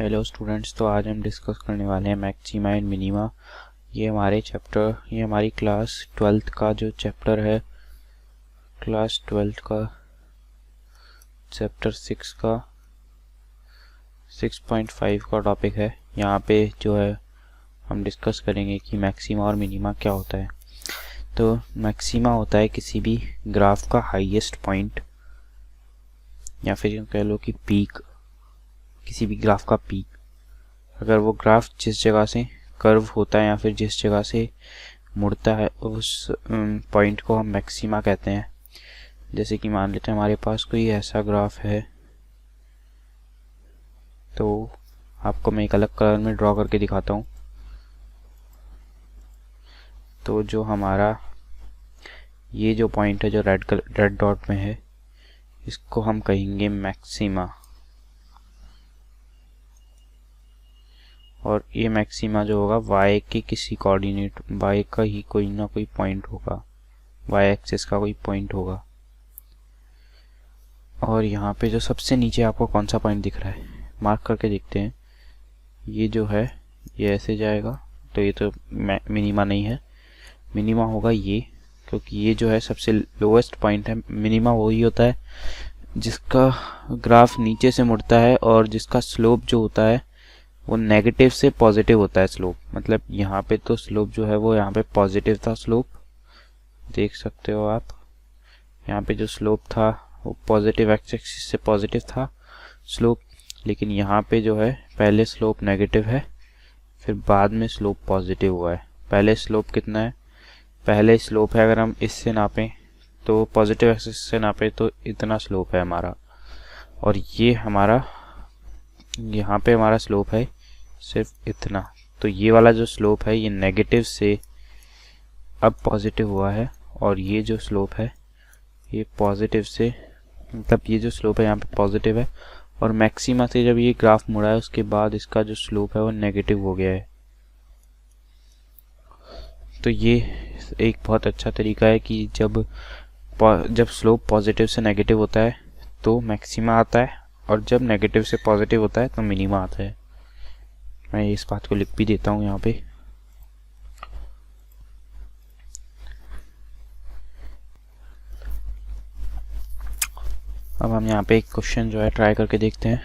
Hello students, तो आज हम डिस्कस करने वाले हैं मैक्सिमा एंड मिनिमा। ये हमारी क्लास 12th का जो चैप्टर है, क्लास 12th का चैप्टर 6 का 6.5 का टॉपिक है। यहाँ पे जो है हम डिस्कस करेंगे कि मैक्सिमा और मिनिमा क्या होता है। तो मैक्सिमा होता है किसी भी ग्राफ का हाईएस्ट पॉइंट, या फिर यूँ कह लो कि पीक, किसी भी ग्राफ का पीक। अगर वो ग्राफ जिस जगह से कर्व होता है या फिर जिस जगह से मुड़ता है, उस पॉइंट को हम मैक्सिमा कहते हैं। जैसे कि मान लेते हैं हमारे पास कोई ऐसा ग्राफ है, तो आपको मैं एक अलग कलर में ड्रॉ करके दिखाता हूँ। तो जो हमारा ये जो पॉइंट है जो रेड डॉट में है, इसको हम कहेंगे मैक्सिमा। और ये मैक्सिमा जो होगा y के किसी कोऑर्डिनेट, y का ही कोई ना कोई पॉइंट होगा, y एक्सिस का कोई पॉइंट होगा। और यहाँ पे जो सबसे नीचे आपको कौन सा पॉइंट दिख रहा है, मार्क करके देखते हैं। ये जो है ये ऐसे जाएगा, तो ये तो मिनिमा नहीं है। मिनिमा होगा ये, क्योंकि ये जो है सबसे लोएस्ट पॉइंट है। मिनिमा वही होता है जिसका ग्राफ नीचे से मुड़ता है और जिसका स्लोप जो होता है वो नेगेटिव से पॉजिटिव होता है। स्लोप मतलब यहाँ पे तो स्लोप जो है वो यहाँ पे पॉजिटिव था। स्लोप देख सकते हो आप, यहाँ पे जो स्लोप था वो पॉजिटिव एक्सिस से पॉजिटिव था स्लोप, लेकिन यहाँ पे जो है पहले स्लोप नेगेटिव है, फिर बाद में स्लोप पॉजिटिव हुआ है। पहले स्लोप कितना है, पहले स्लोप है अगर हम इससे नापें तो पॉजिटिव एक्सिस से नापें तो इतना स्लोप है हमारा, और ये हमारा यहाँ पे हमारा स्लोप है सिर्फ इतना। तो ये वाला जो स्लोप है ये नेगेटिव से अब पॉजिटिव हुआ है, और ये जो स्लोप है ये पॉजिटिव से, मतलब ये जो स्लोप है यहाँ पे पॉजिटिव है, और मैक्सिमा से जब ये ग्राफ मुड़ा है उसके बाद इसका जो स्लोप है वो नेगेटिव हो गया है। तो ये एक बहुत अच्छा तरीका है कि जब स्लोप पॉजिटिव से नेगेटिव होता है तो मैक्सिमा आता है, और जब नेगेटिव से पॉजिटिव होता है तो मिनिमा आता है। मैं इस बात को लिख भी देता हूँ यहाँ पे। अब हम यहाँ पे एक क्वेश्चन जो है ट्राई करके देखते हैं।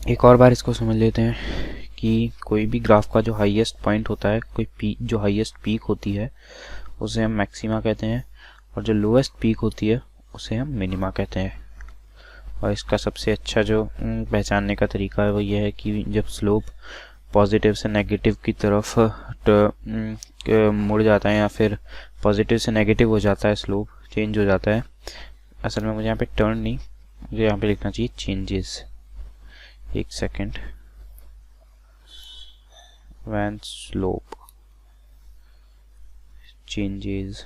एक और बार इसको समझ लेते हैं कि कोई भी ग्राफ का जो हाईएस्ट पॉइंट होता है, कोई पीक जो हाईएस्ट पीक होती है उसे हम मैक्सिमा कहते हैं, और जो लोएस्ट पीक होती है उसे हम मिनिमा कहते हैं। और इसका सबसे अच्छा जो पहचानने का तरीका है वो ये है कि जब स्लोप पॉजिटिव से नेगेटिव की तरफ मुड़ जाता है, या फिर पॉजिटिव से नेगेटिव हो जाता है, स्लोप चेंज हो जाता है। असल में मुझे यहाँ पे टर्न नहीं, मुझे यहाँ पे लिखना चाहिए चेंजेस। एक second. When slope changes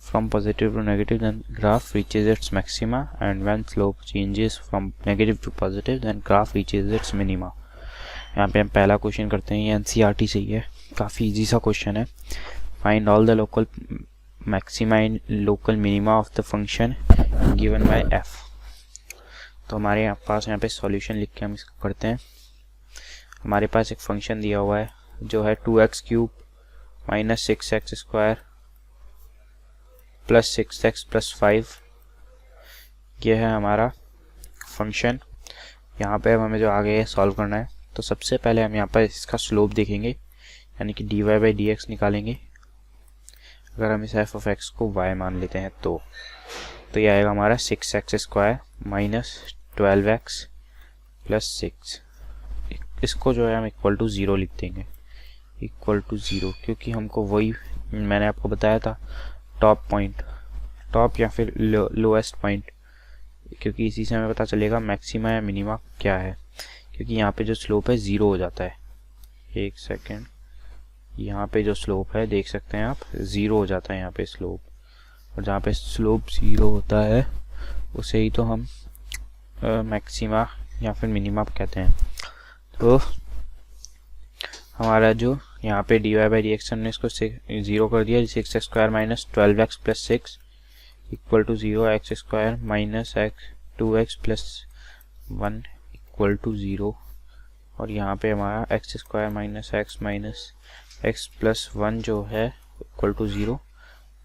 from positive to negative, then graph reaches its maxima, and when slope changes from negative to positive, then graph reaches its minima। यहाँ पे हम पहला क्वेश्चन करते हैं, ये एनसीईआरटी से ही है, काफ़ी इजी सा क्वेश्चन है। Find all the local maxima and local minima of the function given by F. तो हमारे पास यहाँ पे सॉल्यूशन लिख के हम इसको करते हैं। हमारे पास एक फंक्शन दिया हुआ है जो है 2x³ minus 6x² plus 6x plus 5। ये है हमारा फंक्शन। यहाँ पे हमें जो आगे सॉल्व करना है, तो सबसे पहले हम यहाँ पर इसका स्लोप देखेंगे, यानी कि dy/dx निकालेंगे। अगर हम इस f(x) को y मान लेते हैं तो ये आएगा हमारा 6x² माइनस 12x प्लस 6। इसको जो है हम इक्वल टू 0 लिख देंगे, इक्वल टू 0, क्योंकि हमको वही मैंने आपको बताया था, टॉप पॉइंट, टॉप या फिर लोएस्ट पॉइंट, क्योंकि इसी से हमें पता चलेगा मैक्सिमा या मिनिमा क्या है। क्योंकि यहाँ पे जो स्लोप है 0 हो जाता है। एक सेकेंड, यहाँ पे जो स्लोप है देख सकते हैं आप, 0 हो जाता है यहाँ पे स्लोप, और जहाँ पे स्लोप 0 होता है उसे ही तो हम मैक्सिमा या फिर मिनिमा कहते हैं। तो हमारा जो यहाँ पे dy/dx हमने इसको 0 कर दिया, 6x² minus 12x plus 6 equal to 0, x² minus 2x plus 1 equal to 0 और यहाँ पे हमारा x square minus x plus 1 जो है इक्वल टू 0।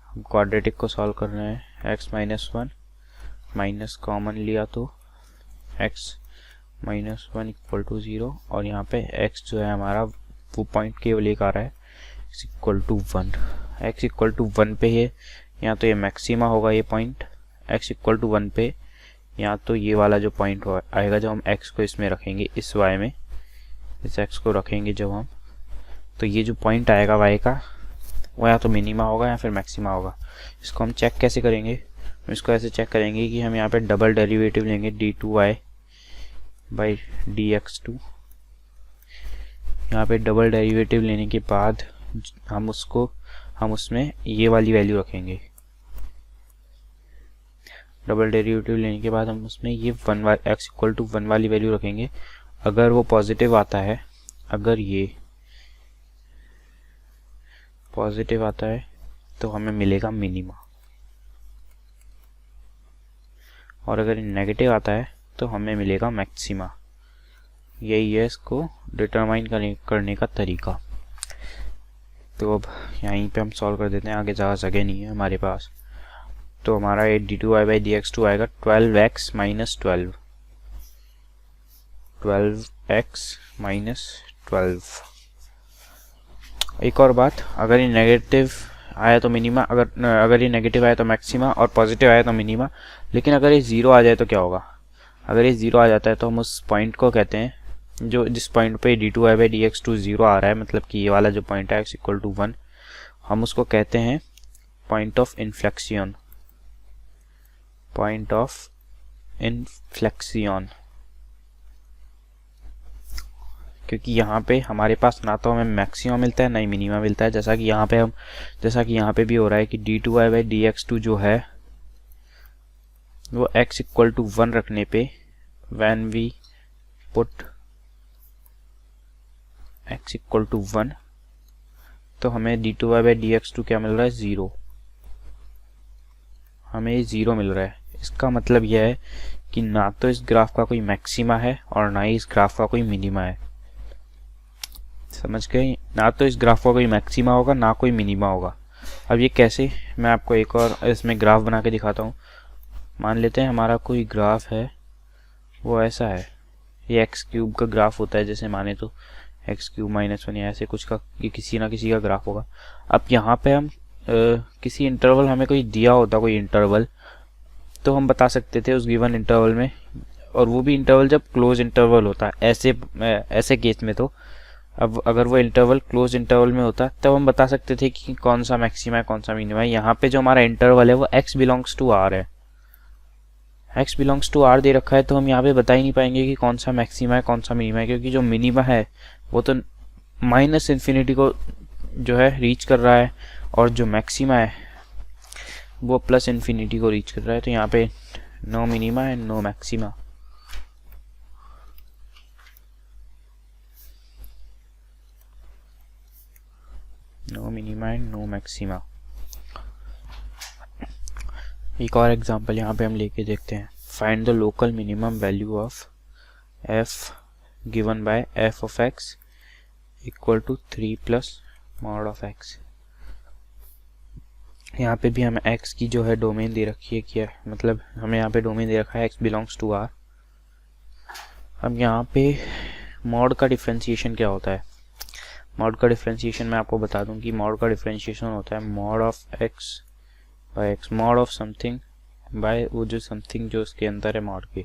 हम क्वाड्रेटिक को सॉल्व कर रहे हैं। एक्स माइनस 1 माइनस कॉमन लिया तो एक्स माइनस 1 इक्वल टू 0 और यहाँ पे एक्स जो है हमारा वो पॉइंट केवल एक आ रहा है, x equal to 1। X equal to 1 पे है, यहाँ तो ये मैक्सिमा होगा ये पॉइंट। एक्स इक्वल टू 1 पे यहाँ तो ये वाला जो पॉइंट आएगा जब हम एक्स को इसमें रखेंगे, इस वाई में इस एक्स को रखेंगे जब हम, तो ये जो पॉइंट आएगा वाई का वो या तो मिनिमा होगा या फिर मैक्सिमा होगा। इसको हम चेक कैसे करेंगे? हम इसको ऐसे चेक करेंगे कि हम यहाँ पे डबल डेरिवेटिव लेंगे d2y बाई dx2। यहाँ पे डबल डेरिवेटिव लेने के बाद हम उसमें ये वाली वैल्यू रखेंगे। डबल डेरिवेटिव लेने के बाद हम उसमें ये एक्स इक्वल टू 1 वाली वैल्यू रखेंगे। अगर वो पॉजिटिव आता है, अगर ये पॉजिटिव आता है तो हमें मिलेगा मिनिमा, और अगर नेगेटिव आता है तो हमें मिलेगा मैक्सिमा। यही है इसको डिटरमाइन करने का तरीका। तो अब यहीं पे हम सॉल्व कर देते हैं, आगे ज़्यादा जगह नहीं है हमारे पास। तो हमारा ये d2y बाई dx2 आएगा 12x माइनस 12x माइनस 12। एक और बात, अगर ये नेगेटिव आया तो मिनिमा, अगर ये नेगेटिव आया तो मैक्सिमा और पॉजिटिव आया तो मिनिमा। लेकिन अगर ये 0 आ जाए तो क्या होगा? अगर ये 0 आ जाता है तो हम उस पॉइंट को कहते हैं, जो जिस पॉइंट पे d2y बाई dx2 0 आ रहा है, मतलब कि ये वाला जो पॉइंट है x इक्वल टू 1, हम उसको कहते हैं point of inflection. Point of inflection, क्योंकि यहाँ पे हमारे पास ना तो हमें मैक्सिमा मिलता है ना ही मिनिमा मिलता है। जैसा कि यहाँ पे भी हो रहा है कि d2y बाई dx2 जो है वो x इक्वल टू 1 रखने पे when we put x equal to 1 तो हमें d2y बाई dx2 क्या मिल रहा है? 0। हमें 0 मिल रहा है। इसका मतलब यह है कि ना तो इस ग्राफ का कोई मैक्सिमा है और ना ही इस ग्राफ का कोई मिनिमा है। समझ गए? ना तो इस ग्राफ का कोई मैक्सिमा होगा ना कोई मिनिमा होगा। अब ये कैसे, मैं आपको एक और इसमें ग्राफ बना के दिखाता हूँ। मान लेते हैं हमारा कोई ग्राफ है, वो ऐसा है, ये एक्स क्यूब का ग्राफ होता है, जैसे माने तो एक्स क्यूब माइनस 1 या ऐसे कुछ का, ये किसी ना किसी का ग्राफ होगा। अब यहाँ पे हम किसी इंटरवल हमें कोई दिया होता, कोई इंटरवल, तो हम बता सकते थे उस गिवन इंटरवल में, और वो भी इंटरवल जब क्लोज इंटरवल होता है। ऐसे केस में तो अब अगर वो इंटरवल क्लोज इंटरवल में होता तब हम बता सकते थे कि कौन सा मैक्सिमा है कौन सा मिनिमा है। यहाँ पे जो हमारा इंटरवल है वो x बिलोंग्स टू r है, x बिलोंग्स टू r दे रखा है, तो हम यहाँ पे बता ही नहीं पाएंगे कि कौन सा मैक्सिमा है कौन सा मिनिमा है, क्योंकि जो मिनिमा है वो तो माइनस इन्फिनिटी को जो है रीच कर रहा है और जो मैक्सिमा है वो प्लस इन्फिनिटी को रीच कर रहा है। तो यहाँ पे no minima and no maxima. No minima and no maxima. एक और एग्जांपल यहाँ पे हम लेके देखते हैं। Find the local minimum value of f given by f of x equal to 3 plus mod of x। यहाँ पे भी हमें x की जो है डोमेन दे रखी है, क्या मतलब हमें यहाँ पे डोमेन दे रखा है x बिलोंग्स टू r। अब यहाँ पे मॉड का डिफ्रेंशिएशन क्या होता है? मॉड का डिफ्रेंशिएशन मैं आपको बता दूं कि मॉड का डिफ्रेंशिएशन होता है mod of x by x, mod of something by वो जो समथिंग जो उसके अंदर है मॉड के।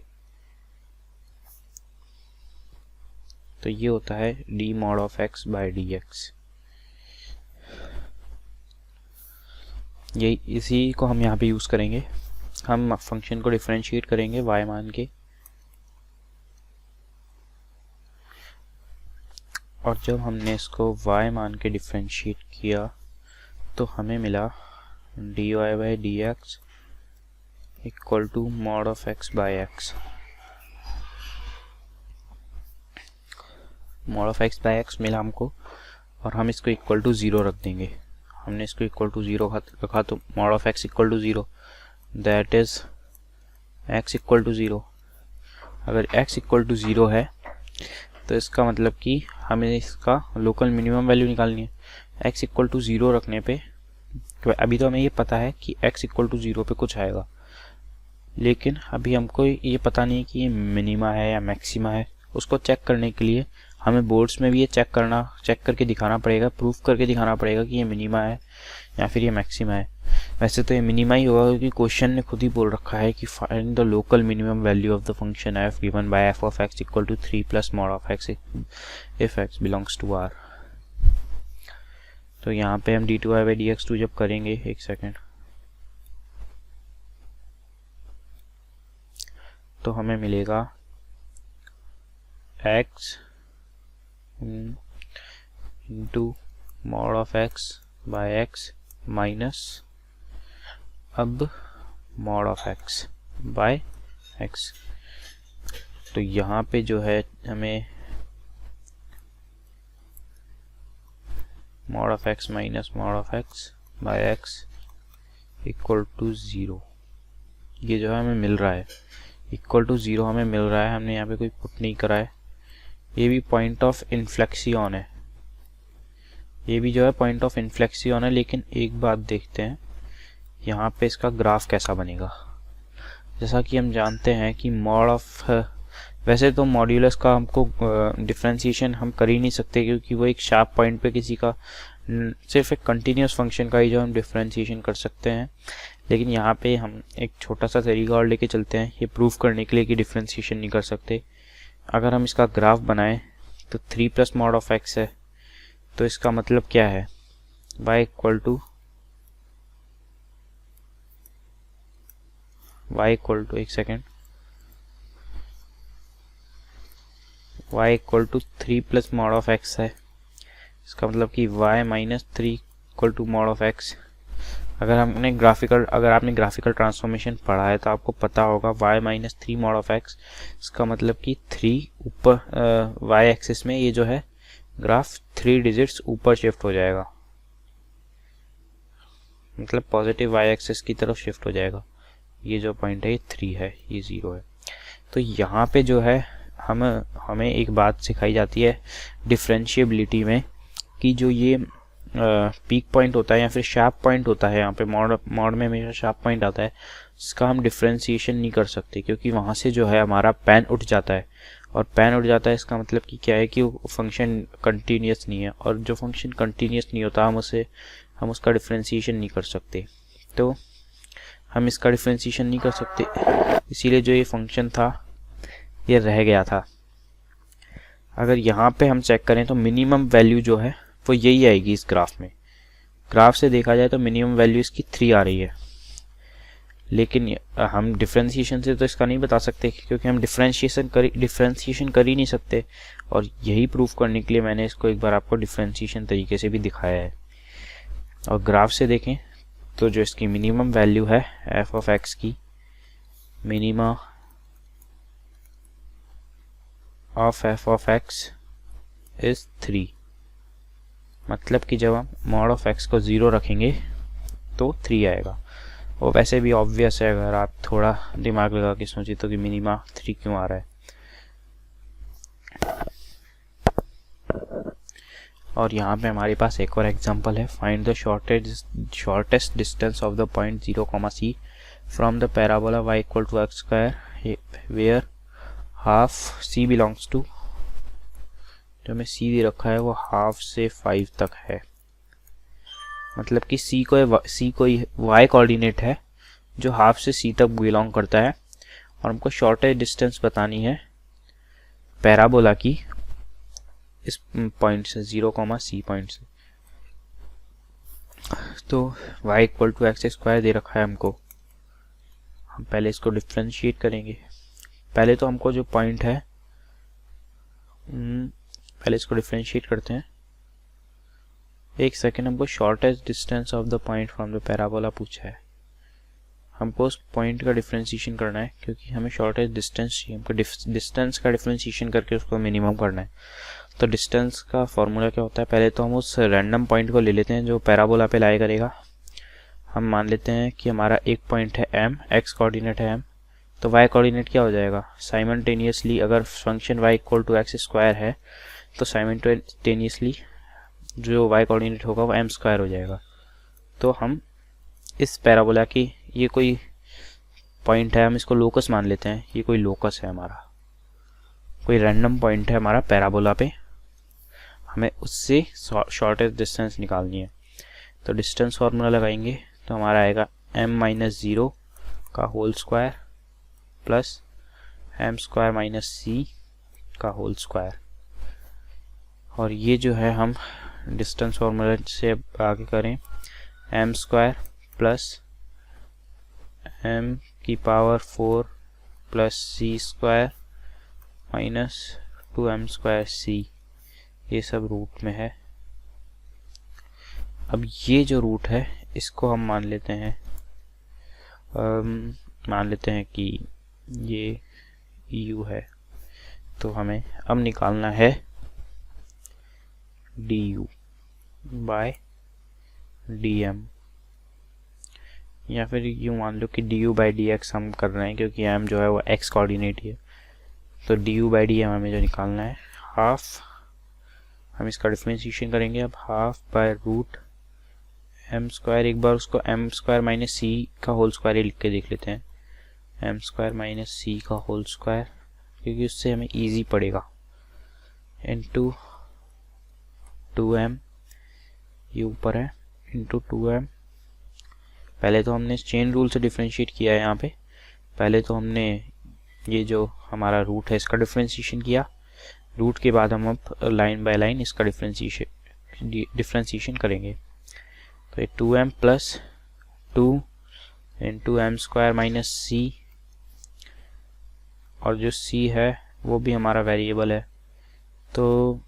तो ये होता है d mod of x by dx। यही इसी को हम यहाँ पे यूज करेंगे। हम फंक्शन को डिफरेंशिएट करेंगे y मान के, और जब हमने इसको y मान के डिफरेंशिएट किया तो हमें मिला dy by dx equal to mod of x by x। Mod of x by x मिला हमको, और हम इसको इक्वल टू 0 रख देंगे। हमने इसको इक्वल टू 0 रखा तो mod of x equal to 0, that is x equal to 0। अगर x इक्वल टू 0 है तो इसका मतलब कि हमें इसका लोकल मिनिमम वैल्यू निकालनी है। x इक्वल टू 0 रखने पे अभी तो हमें ये पता है कि x इक्वल टू 0 पे कुछ आएगा, लेकिन अभी हमको ये पता नहीं कि ये मिनिमा है या मैक्सिमा है। उसको चेक करने के लिए हमें बोर्ड्स में भी ये चेक करके दिखाना पड़ेगा, प्रूफ करके दिखाना पड़ेगा कि ये मिनिमा है या फिर ये मैक्सिमा है। वैसे तो ये मिनिमा ही होगा क्योंकि क्वेश्चन ने खुद ही बोल रखा है कि find the local minimum value of the function f given by f of x equal to 3 plus mod of x if x belongs to r। तो यहाँ पे हम d2y/dx2 जब करेंगे, एक सेकेंड, तो हमें मिलेगा x into mod of x by x minus अब mod of x by x। तो यहाँ पे जो है हमें mod of x minus mod of x by x equal to 0, ये जो है हमें मिल रहा है। इक्वल टू 0 हमें मिल रहा है, हमने यहाँ पे कोई पुट नहीं करा है। ये भी पॉइंट ऑफ इन्फ्लेक्शन है, ये भी जो है पॉइंट ऑफ इन्फ्लेक्शन है। लेकिन एक बात देखते हैं यहाँ पे इसका ग्राफ कैसा बनेगा। जैसा कि हम जानते हैं कि मॉड ऑफ, वैसे तो मॉड्यूलस का हमको डिफरेंशिएशन हम कर ही नहीं सकते क्योंकि वो एक शार्प पॉइंट पे किसी का सिर्फ एक कंटिन्यूस फंक्शन का ही जो हम डिफरेंशिएशन कर सकते हैं। लेकिन यहाँ पे हम एक छोटा सा तरीका और लेके चलते हैं ये प्रूफ करने के लिए कि डिफरेंशिएशन नहीं कर सकते। अगर हम इसका ग्राफ बनाएं तो 3 प्लस मॉड ऑफ x है, तो इसका मतलब क्या है, y इक्वल टू एक second, y equal to 3 plus mod of x है। इसका मतलब कि y minus 3 equal to mod of x। अगर आपने ग्राफिकल ट्रांसफॉर्मेशन पढ़ा है तो आपको पता होगा y minus 3 mod of x, इसका मतलब कि 3 ऊपर y एक्सिस में ये जो है ग्राफ 3 डिजिट्स ऊपर शिफ्ट हो जाएगा, मतलब पॉजिटिव y एक्सिस की तरफ शिफ्ट हो जाएगा। ये जो पॉइंट है ये 3 है, ये 0 है। तो यहाँ पे जो है हमें एक बात सिखाई जाती है डिफरेंशिएबिलिटी में कि जो ये पीक पॉइंट होता है या फिर शार्प पॉइंट होता है, यहाँ पे मॉड में हमेशा शार्प पॉइंट आता है, इसका हम डिफरेंशिएशन नहीं कर सकते क्योंकि वहाँ से जो है हमारा पैन उठ जाता है। और पैन उठ जाता है इसका मतलब कि क्या है कि वो फंक्शन कंटिन्यूस नहीं है, और जो फंक्शन कंटिन्यूस नहीं होता हम उसका डिफरेंशिएशन नहीं कर सकते। तो हम इसका डिफरेंशिएशन नहीं कर सकते, इसीलिए जो ये फंक्शन था ये रह गया था। अगर यहाँ पे हम चेक करें तो मिनिमम वैल्यू जो है वो यही आएगी इस ग्राफ में। ग्राफ से देखा जाए तो मिनिमम वैल्यू इसकी 3 आ रही है, लेकिन हम डिफरेंशिएशन से तो इसका नहीं बता सकते क्योंकि हम डिफरेंशिएशन कर ही नहीं सकते। और यही प्रूफ करने के लिए मैंने इसको एक बार आपको डिफरेंशिएशन तरीके से भी दिखाया है। और ग्राफ से देखें तो जो इसकी मिनिमम वैल्यू है f ऑफ x की, minima of f of x is 3, मतलब कि जब हम मॉड ऑफ x को 0 रखेंगे तो 3 आएगा। वो वैसे भी ऑब्वियस है, अगर आप थोड़ा दिमाग लगा के सोचिए तो कि मिनिमा 3 क्यों आ रहा है। और यहाँ पे हमारे पास एक और एग्जांपल है, find the shortest distance of the point 0, c from the parabola y equal to x square where half c belongs to, जो हमें c दे रखा है वो हाफ से 5 तक है। मतलब कि c कोई y कोऑर्डिनेट है जो हाफ से c तक बिलोंग करता है, और हमको शॉर्टेस्ट डिस्टेंस बतानी है पैराबोला की इस पॉइंट से 0, c पॉइंट से। तो y equal to x square दे रखा है हमको, हम पहले इसको डिफ्रेंशिएट करेंगे। पहले तो हमको जो पॉइंट है पहले इसको डिफ्रेंशिएट करते हैं। एक सेकेंड, हमको shortest distance of the point from the parabola पूछा है, हमको उस पॉइंट का डिफ्रेंशिएशन करना है क्योंकि हमें शॉर्टेस्ट डिस्टेंस चाहिए। हमको डिस्टेंस का डिफ्रेंशिएशन करके उसको मिनिमम करना है। तो डिस्टेंस का फॉर्मूला क्या होता है, पहले तो हम उस रैंडम पॉइंट को ले लेते हैं जो पैराबोला पे लाया करेगा। हम मान लेते हैं कि हमारा एक पॉइंट है m, x कोऑर्डिनेट है m, तो y कोऑर्डिनेट क्या हो जाएगा, साइमल्टेनियसली अगर function y equal to x square है तो साइमल्टेनियसली जो y कोऑर्डिनेट होगा वो m स्क्वायर हो जाएगा। तो हम इस पैराबोला की, ये कोई पॉइंट है, हम इसको लोकस मान लेते हैं, ये कोई लोकस है हमारा, कोई रैंडम पॉइंट है हमारा पैराबोला पे, हमें उससे शॉर्टेस्ट डिस्टेंस निकालनी है। तो डिस्टेंस फार्मूला लगाएंगे तो हमारा आएगा m-0 का whole square plus m² - c का होल स्क्वायर। और ये जो है हम डिस्टेंस फार्मूला से आगे करें, m² plus m⁴ plus c² minus 2m²c, ये सब रूट में है। अब ये जो रूट है इसको हम मान लेते हैं कि ये u है। तो हमें अब निकालना है du बाय dm, या फिर यूँ मान लो कि du बाई dx हम कर रहे हैं क्योंकि m जो है वो x कोऑर्डिनेट ही है। तो du बाई dm हमें जो निकालना है हाफ, हम इसका डिफरेंशिएशन करेंगे अब, हाफ बाय रूट m², एक बार उसको m² - c का होल स्क्वायर ही लिख के देख लेते हैं, m² - c का होल स्क्वायर, क्योंकि उससे हमें इजी पड़ेगा, इनटू 2m, ये ऊपर है, इनटू 2m। पहले तो हमने चेन रूल से डिफरेंशिएट किया है यहाँ पे, पहले तो हमने ये जो हमारा रूट है इसका डिफरेंशिएशन किया, रूट के बाद हम अब लाइन बाय लाइन इसका डिफरेंशिएशन करेंगे। तो ये 2m plus 2 into m² - c, और जो c है वो भी हमारा वेरिएबल है, तो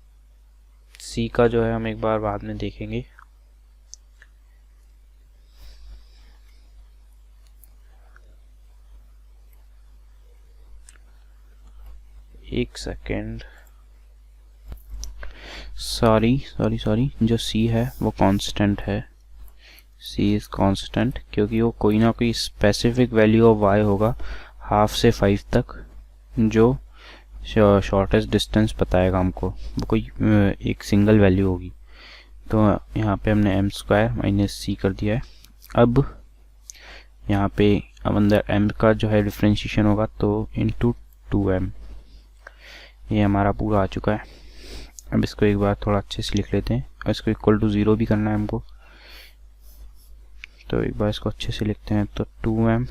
c का जो है हम एक बार बाद में देखेंगे। एक सेकेंड, सॉरी, जो c है वो कांस्टेंट है, c इज कांस्टेंट, क्योंकि वो कोई ना कोई स्पेसिफिक वैल्यू ऑफ y होगा हाफ से 5 तक, जो शॉर्टेस्ट डिस्टेंस बताएगा हमको, वो कोई एक सिंगल वैल्यू होगी। तो यहाँ पे हमने m² - c कर दिया है। अब यहाँ पे अब अंदर m का जो है डिफरेंशिएशन होगा तो इनटू 2m, ये हमारा पूरा आ चुका है। अब इसको एक बार थोड़ा अच्छे से लिख लेते हैं, और इसको इक्वल टू 0 भी करना है हमको, तो एक बार इसको अच्छे से लिखते हैं। तो 2m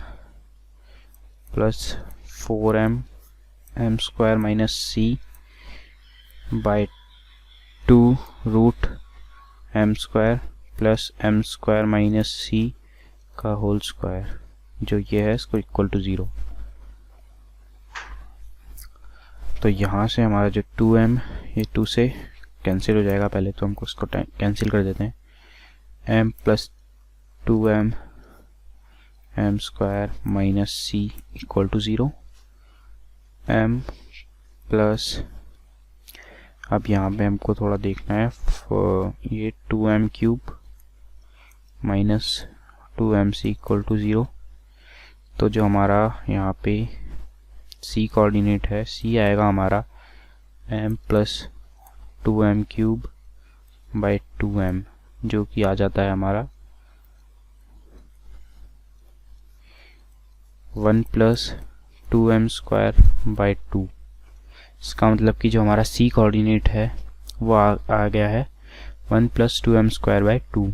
plus 4m m² - c by 2 root m² plus m² - c का होल स्क्वायर, जो ये है इसको इक्वल टू 0। तो यहाँ से हमारा जो 2m, ये 2 से कैंसिल हो जाएगा, पहले तो हमको इसको कैंसिल कर देते हैं, m plus 2m m² - c equal to 0, m plus, अब यहाँ पे हमको थोड़ा देखना है, ये 2m³ minus 2mc equal to 0। तो जो हमारा यहाँ पे c कोऑर्डिनेट है, c आएगा हमारा m plus 2m³ by 2m, जो कि आ जाता है हमारा 1 प्लस 2m² बाई 2। इसका मतलब कि जो हमारा c कोऑर्डिनेट है वो आ गया है 1 plus 2m² by 2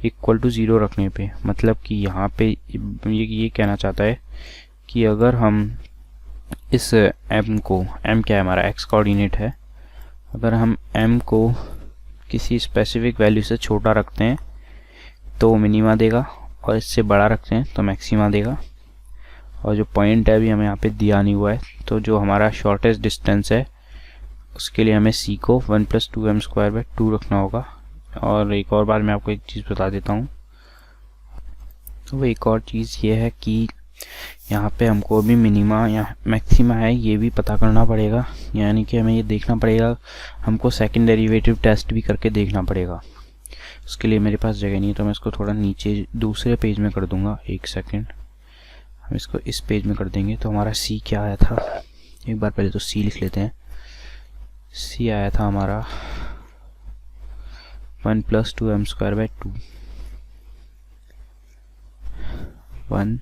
equal to 0 रखने पे। मतलब कि यहाँ पे ये कहना चाहता है कि अगर हम इस m को, m क्या है हमारा x कोऑर्डिनेट है, अगर हम m को किसी स्पेसिफिक वैल्यू से छोटा रखते हैं तो मिनिमा देगा, और इससे बड़ा रखते हैं तो मैक्सिमा देगा। और जो पॉइंट है अभी हमें यहाँ पे दिया नहीं हुआ है, तो जो हमारा शॉर्टेस्ट डिस्टेंस है उसके लिए हमें c को 1 प्लस 2m² बाई 2 रखना होगा। और एक और बार मैं आपको एक चीज़ बता देता हूँ, तो वो एक और चीज़ ये है कि यहाँ पे हमको अभी मिनिमा या मैक्सिमा है ये भी पता करना पड़ेगा, यानी कि हमें ये देखना पड़ेगा, हमको सेकंड डेरिवेटिव टेस्ट भी करके देखना पड़ेगा। उसके लिए मेरे पास जगह नहीं है, तो मैं इसको थोड़ा नीचे दूसरे पेज में कर दूंगा। एक सेकंड, हम इसको इस पेज में कर देंगे। तो हमारा सी क्या आया था, एक बार पहले तो सी लिख लेते हैं। सी आया था हमारा 1 + 2m²/2, 1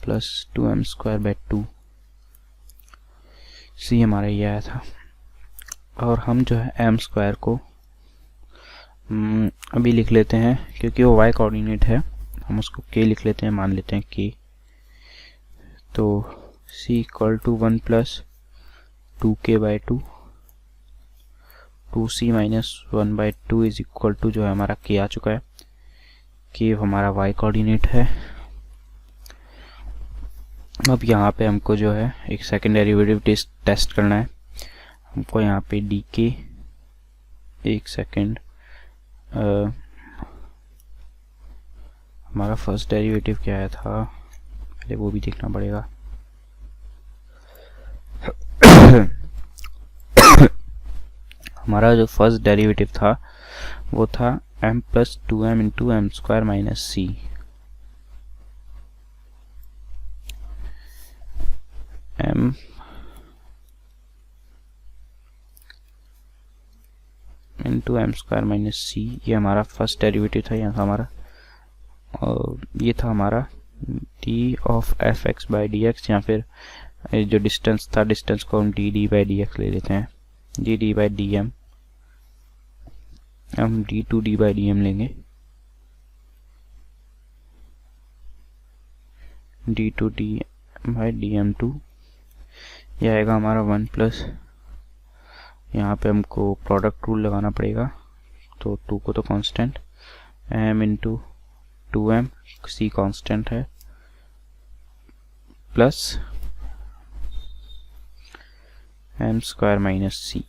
+ 2m²/2 सी हमारा ये आया था। और हम जो है m² को अभी लिख लेते हैं, क्योंकि वो y कोऑर्डिनेट है, हम उसको k लिख लेते हैं, मान लेते हैं k। तो c = 1 + 2k/2, 2c - 1/2 = जो है हमारा k आ चुका है। k हमारा y कोऑर्डिनेट है। अब यहाँ पे हमको जो है एक सेकंड डेरिवेटिव टेस्ट करना है। हमको यहाँ पे dk, एक सेकंड, हमारा फर्स्ट डेरिवेटिव क्या आया था, पहले वो भी देखना पड़ेगा। हमारा जो फर्स्ट डेरिवेटिव था वो था m + 2m × m² - c। m × m² - c, ये हमारा फर्स्ट डेरिवेटिव था यहाँ हमारा। और ये था हमारा d(f(x)/dx, या फिर जो डिस्टेंस था, डिस्टेंस को हम dd/dx ले लेते हैं, dd/dm, हम d2d/dm लेंगे, d2d/dm2। यह आएगा हमारा 1 प्लस, यहाँ पे हमको प्रोडक्ट रूल लगाना पड़ेगा, तो 2 को तो constant, m × 2m, c constant है, प्लस m² - c।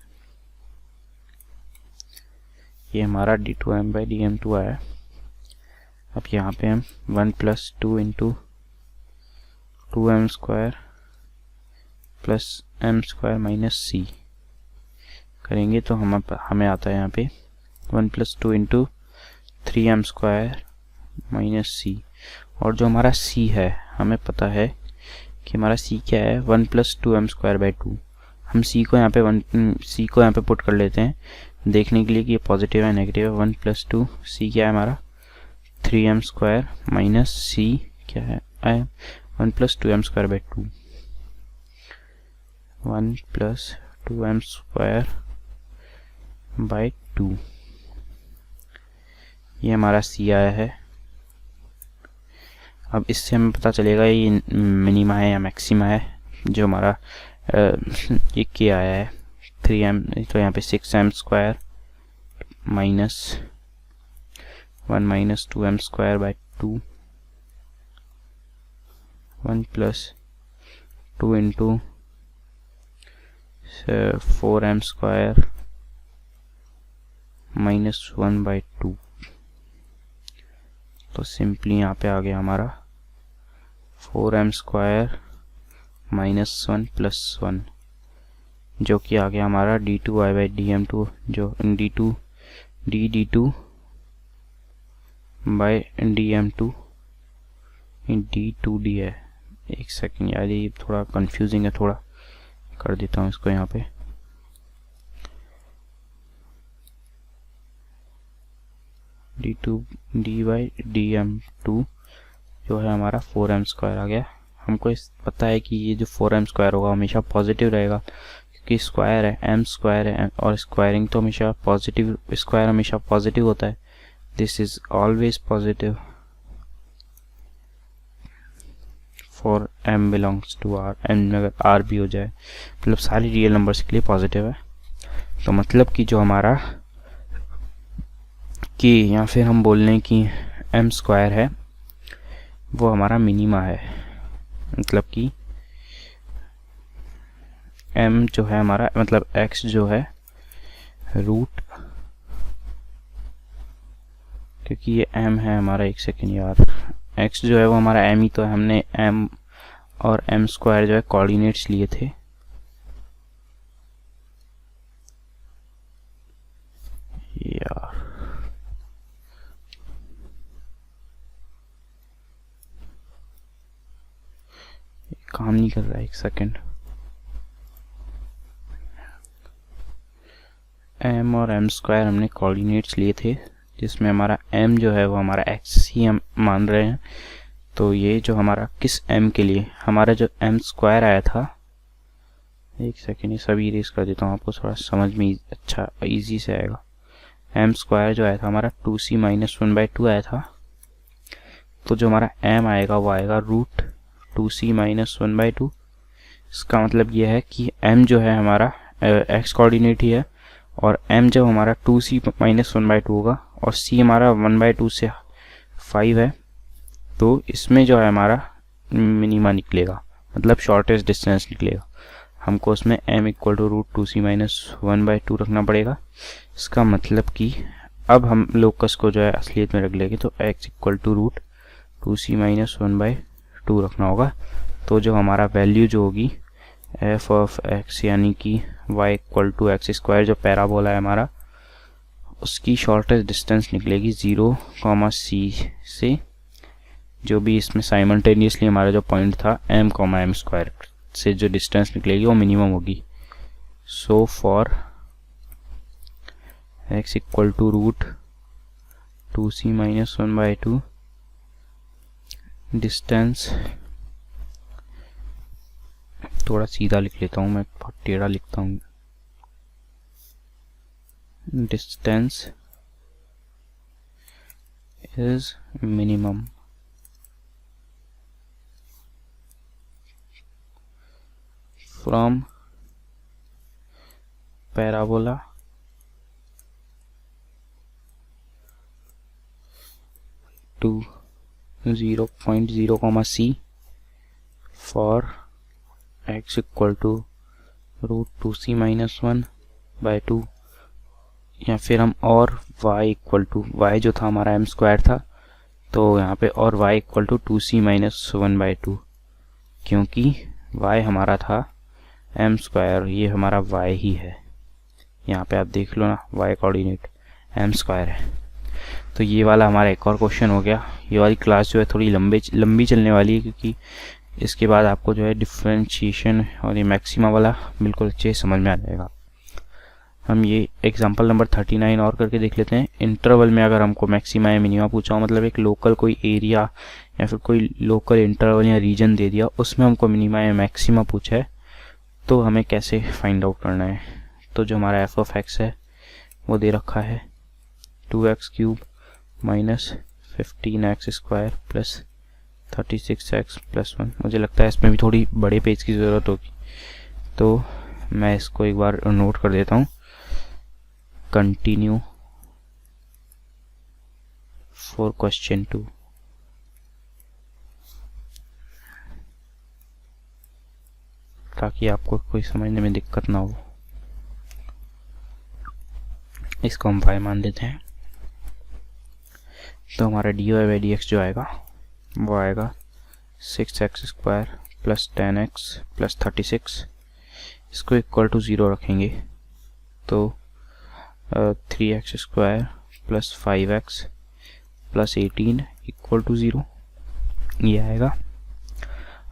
ये हमारा d2m/dm2 आया। अब यहाँ पे हम 1 + 2 × 2m² + m² - c करेंगे, तो हमें आता है यहाँ पे 1 + 2 × 3m² - c। और जो हमारा c है, हमें पता है कि हमारा c क्या है, 1 + 2m²/2। हम c को यहाँ पे पुट कर लेते हैं, देखने के लिए कि ये पॉजिटिव है नेगेटिव है। 1 + 2, c क्या है हमारा 3m² - c क्या है 1 + 2m²/2, 1 + 2m²/2, ये हमारा c आया है। अब इससे हमें पता चलेगा ये मिनिमा है या मैक्सिमा है। जो हमारा ये k आया है 3m, तो यहाँ पे 6m² - 1 - 2m²/2, 1 + 2 × 4m² - 1/2। तो सिंपली यहाँ पे आ गया हमारा 4m² - 1 + 1, जो कि आ गया हमारा d2y/dm2, जो d2/dm2 d2d है। एक सेकंड यार, ये थोड़ा कंफ्यूजिंग है, थोड़ा कर देता हूँ इसको यहाँ पे। d2d/dm2 जो है हमारा 4m² आ गया। हमको पता है कि ये जो 4m² होगा हमेशा पॉजिटिव रहेगा, क्योंकि स्क्वायर है, m² है, और स्क्वायरिंग तो हमेशा पॉजिटिव, स्क्वायर हमेशा पॉजिटिव होता है। This is always positive for m belongs to r। m अगर r भी हो जाए, मतलब सारी रियल नंबर्स के लिए पॉजिटिव है। तो मतलब कि जो हमारा कि या फिर हम बोल लें कि m² है वो हमारा मिनिमा है। मतलब कि m जो है हमारा, मतलब x जो है रूट, क्योंकि ये m है हमारा, एक सेकेंड यार, x जो है वो हमारा m ही तो है। हमने m और m² जो है कोऑर्डिनेट्स लिए थे। यार काम नहीं कर रहा है, एक सेकेंड। m और m² हमने कोऑर्डिनेट्स लिए थे, जिसमें हमारा m जो है वो हमारा x ही हम मान रहे हैं। तो ये जो हमारा किस m के लिए, हमारा जो m² आया था, एक सेकेंड ये सभी इरेज कर देता हूँ, आपको थोड़ा समझ में अच्छा इजी से आएगा। m² जो आया था हमारा 2c - 1/2 आया था। तो जो हमारा m आएगा वो आएगा √2c - 1/2। इसका मतलब ये है कि m जो है हमारा x कोऑर्डिनेट ही है, और m जब हमारा 2c - 1/2 होगा और c हमारा 1/2 से 5 है, तो इसमें जो है हमारा मिनिमा निकलेगा, मतलब शॉर्टेस्ट डिस्टेंस निकलेगा। हमको उसमें m = √2c - 1/2 रखना पड़ेगा। इसका मतलब कि अब हम लोकस को जो है असलियत में रख लेंगे, तो x = √2c - 1/2 रखना होगा। तो जो हमारा वैल्यू जो होगी f ऑफ x यानी कि y = x², जो पैराबोला है हमारा, उसकी शॉर्टेस्ट डिस्टेंस निकलेगी 0, c से, जो भी इसमें साइमल्टेनियसली हमारा जो पॉइंट था m, m² से जो डिस्टेंस निकलेगी वो मिनिमम होगी। So for x = √2c - 1/2, distance, थोड़ा सीधा लिख लेता हूँ, मैं बहुत टेढ़ा लिखता हूँ, distance is minimum from parabola to 0.0, c for x = √2c - 1/2, या फिर हम और y जो था हमारा m² था, तो यहाँ पे और y = 2c - 1/2, क्योंकि y हमारा था m², ये हमारा y ही है। यहाँ पे आप देख लो ना, y कोऑर्डिनेट m² है। तो ये वाला हमारा एक और क्वेश्चन हो गया। ये वाली क्लास जो है थोड़ी लंबी चलने वाली है, क्योंकि इसके बाद आपको जो है डिफरेंशिएशन और ये मैक्सिमा वाला बिल्कुल अच्छे से समझ में आ जाएगा। हम ये एग्जांपल नंबर 39 और करके देख लेते हैं। इंटरवल में अगर हमको मैक्सिमा या मिनिमा पूछा हो, मतलब एक लोकल कोई एरिया या फिर कोई लोकल इंटरवल या रीजन दे दिया, उसमें हमको मिनिमा या मैक्सिमा पूछा है, तो हमें कैसे फाइंड आउट करना है। तो जो हमारा f ऑफ x है वो दे रखा है 2x³ - 15x² + 36x + 1। मुझे लगता है इसमें भी थोड़ी बड़े पेज की ज़रूरत होगी, तो मैं इसको एक बार नोट कर देता हूँ। Continue for question 2। ताकि आपको कोई समझने में दिक्कत ना हो। इसको हम y मान देते हैं। तो हमारा dy/dx जो आएगा वो आएगा 6x² + 10x + 36। इसको = 0 रखेंगे, तो 3x² + 5x + 18 = 0 ये आएगा।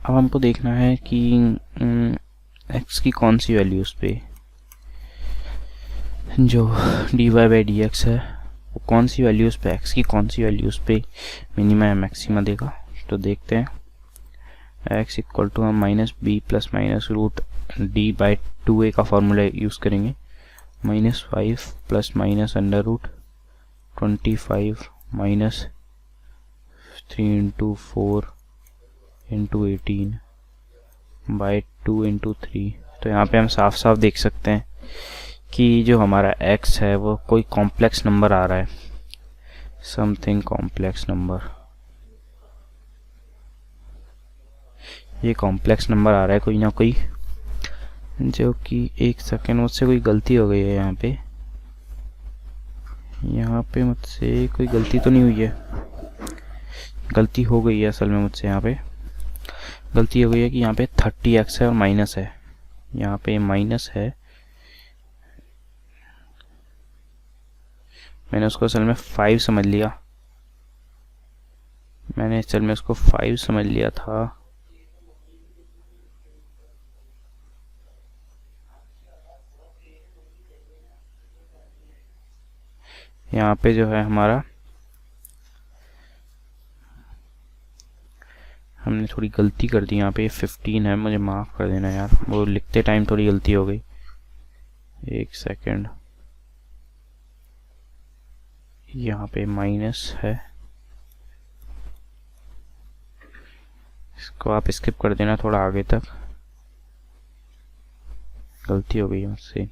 अब हमको देखना है कि x की कौन सी वैल्यूज़ पे जो dy/dx है वो कौन सी वैल्यूज़ पे, x की कौन सी वैल्यूज़ पे मिनिमा या मैक्सिमा देगा। तो देखते हैं। x = हम -b ± √d/2a का फॉर्मूला यूज़ करेंगे। -5 ± √25 - 3 × 4 × 18/2 × 3। तो यहाँ पे हम साफ साफ देख सकते हैं कि जो हमारा x है वो कोई कॉम्प्लेक्स नंबर आ रहा है, समथिंग कॉम्प्लेक्स नंबर। ये कॉम्प्लेक्स नंबर आ रहा है कोई ना कोई, जो कि एक सेकेंड, मुझसे कोई गलती हो गई है यहाँ पे मुझसे कोई गलती तो नहीं हुई है। गलती हो गई है असल में मुझसे, यहाँ पे गलती हो गई है कि यहाँ पे 30x है और माइनस है, यहाँ पे माइनस है। मैंने उसको असल में 5 समझ लिया, मैंने असल में उसको 5 समझ लिया था। यहाँ पे जो है हमारा, हमने थोड़ी गलती कर दी यहाँ पे, 15 है, मुझे माफ़ कर देना यार, वो लिखते टाइम थोड़ी गलती हो गई। एक सेकंड, यहाँ पे माइनस है, इसको आप स्किप कर देना थोड़ा आगे तक, गलती हो गई है मुझसे।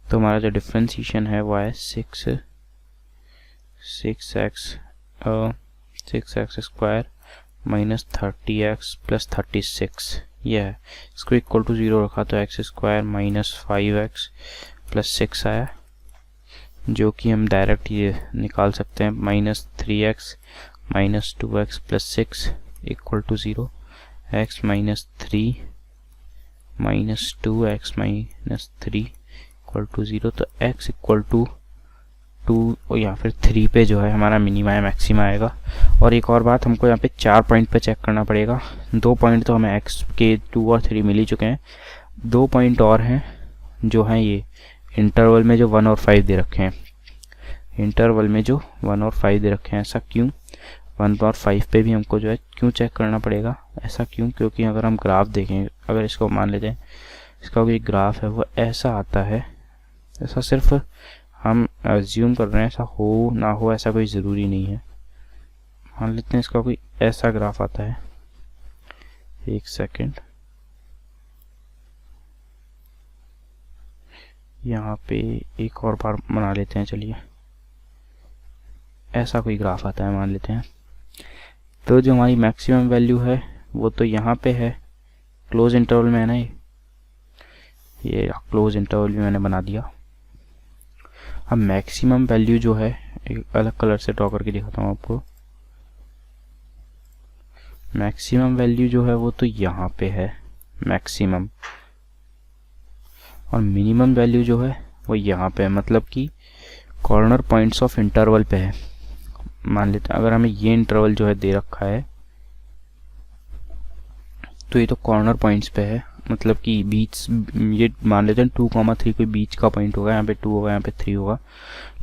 तो हमारा जो डिफ्रेंशिएशन है वो है 6x square minus 30x plus 36, ये है। इसको इक्वल टू 0 रखा तो x square minus 5x plus 6 आया, जो कि हम डायरेक्ट ये निकाल सकते हैं, minus 3x minus 2x plus 6 equal to 0, x minus 3 minus 2x minus 3 equal to 0। तो x इक्वल टू 2 या फिर 3 पे जो है हमारा मिनिमा या मैक्सिमा आएगा। और एक और बात, हमको यहाँ पे 4 पॉइंट पे चेक करना पड़ेगा। 2 पॉइंट तो हमें x के 2 और 3 मिल ही चुके हैं, 2 पॉइंट और हैं जो हैं ये इंटरवल में जो 1 और 5 दे रखे हैं, इंटरवल में जो 1 और 5 दे रखे हैं। ऐसा क्यों? 1 और 5 पे भी हमको जो है क्यों चेक करना पड़ेगा, ऐसा क्यों? क्योंकि अगर हम ग्राफ देखें, अगर इसको मान लेते हैं इसका कोई ग्राफ है वो ऐसा आता है, ऐसा सिर्फ हम अज्यूम कर रहे हैं, ऐसा हो ना हो ऐसा कोई ज़रूरी नहीं है। मान लेते हैं इसका कोई ऐसा ग्राफ आता है, एक सेकंड, यहाँ पे एक और बार बना लेते हैं, चलिए ऐसा कोई ग्राफ आता है मान लेते हैं। तो जो हमारी मैक्सिमम वैल्यू है वो तो यहाँ पे है, क्लोज इंटरवल में है ना, ये क्लोज इंटरवल भी मैंने बना दिया। अब मैक्सिमम वैल्यू जो है, एक अलग कलर से ड्रॉ करके दिखाता हूँ आपको, मैक्सिमम वैल्यू जो है वो तो यहाँ पे है मैक्सिमम, और मिनिमम वैल्यू जो है वो यहाँ पे है, मतलब कि कॉर्नर पॉइंट्स ऑफ इंटरवल पे है। मान लेते हैं अगर हमें ये इंटरवल जो है दे रखा है तो ये तो कॉर्नर पॉइंट्स पे है, मतलब कि बीच, ये मान लेते हैं 2,3 कोई बीच का पॉइंट होगा, यहाँ पे 2 होगा, यहाँ पे 3 होगा,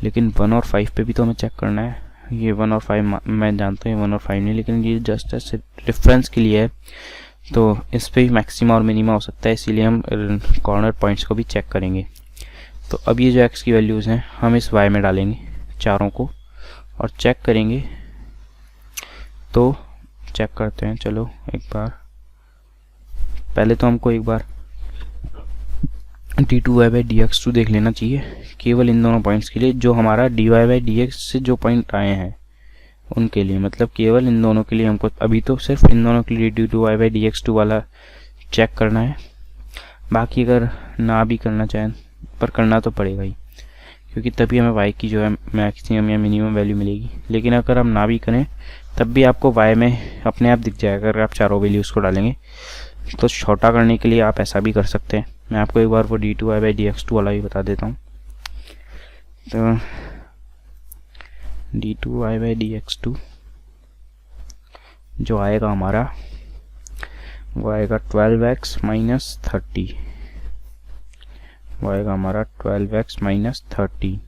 लेकिन 1 और 5 पे भी तो हमें चेक करना है। ये 1 और 5 मैं जानता हूँ 1 और 5 नहीं, लेकिन ये जस्ट ऐसे रेफरेंस के लिए है, तो इस पर भी मैक्सिमा और मिनिमा हो सकता है, इसीलिए हम कॉर्नर पॉइंट्स को भी चेक करेंगे। तो अब ये जो x की वैल्यूज़ हैं हम इस y में डालेंगे चारों को और चेक करेंगे। तो चेक करते हैं, चलो एक बार, पहले तो हमको एक बार d2y/dx2 देख लेना चाहिए, केवल इन दोनों पॉइंट्स के लिए, जो हमारा dy/dx से जो पॉइंट आए हैं उनके लिए, मतलब केवल इन दोनों के लिए हमको अभी तो सिर्फ इन दोनों के लिए d2y/dx2 वाला चेक करना है। बाकी अगर ना भी करना चाहें, पर करना तो पड़ेगा ही, क्योंकि तभी हमें y की जो है मैक्सिमम या मिनिमम वैल्यू मिलेगी। लेकिन अगर हम ना भी करें तब भी आपको y में अपने आप दिख जाएगा, अगर आप चारों वैल्यूज़ को डालेंगे। तो छोटा करने के लिए आप ऐसा भी कर सकते हैं, मैं आपको एक बार वो d2y/dx2 वाला भी बता देता हूँ। तो d2y/dx2 जो आएगा हमारा वो आएगा 12x माइनस 30, वो आएगा हमारा 12x माइनस 30।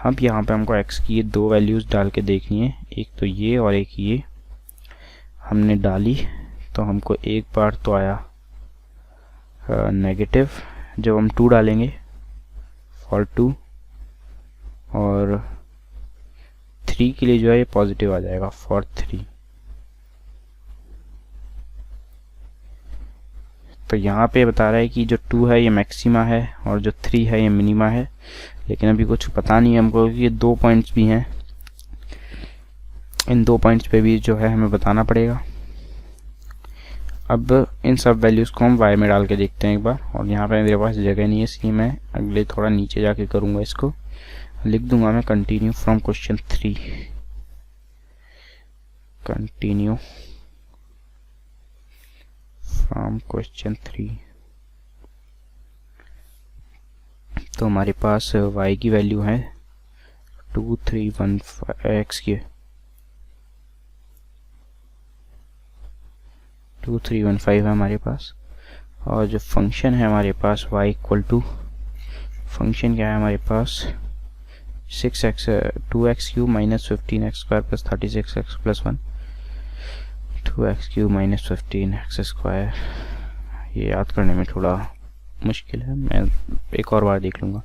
अब यहाँ पे हमको x की ये 2 वैल्यूज़ डाल के देखनी है, एक तो ये और एक ये हमने डाली, तो हमको एक बार तो आया नेगेटिव, जब हम 2 डालेंगे फॉर 2, और 3 के लिए जो है ये पॉजिटिव आ जाएगा फॉर 3। तो यहाँ पे बता रहा है कि जो 2 है ये मैक्सिमा है और जो 3 है ये मिनिमा है, लेकिन अभी कुछ पता नहीं है हमको, ये 2 पॉइंट्स भी हैं, इन 2 पॉइंट्स पे भी जो है हमें बताना पड़ेगा। अब इन सब वैल्यूज़ को हम y में डाल के देखते हैं एक बार, और यहाँ पे मेरे पास जगह नहीं है, इसलिए मैं अगले थोड़ा नीचे जाके करूँगा, इसको लिख दूंगा मैं continue from question 3, continue from question 3। तो हमारे पास y की वैल्यू है 2315, x की 2315 है हमारे पास, और जो फंक्शन है हमारे पास y इक्वल टू, फंक्शन क्या है हमारे पास 6x 2x³ minus 15x² plus 36x plus 1 2x³ minus 15x²। ये याद करने में थोड़ा मुश्किल है, मैं एक और बार देख लूँगा।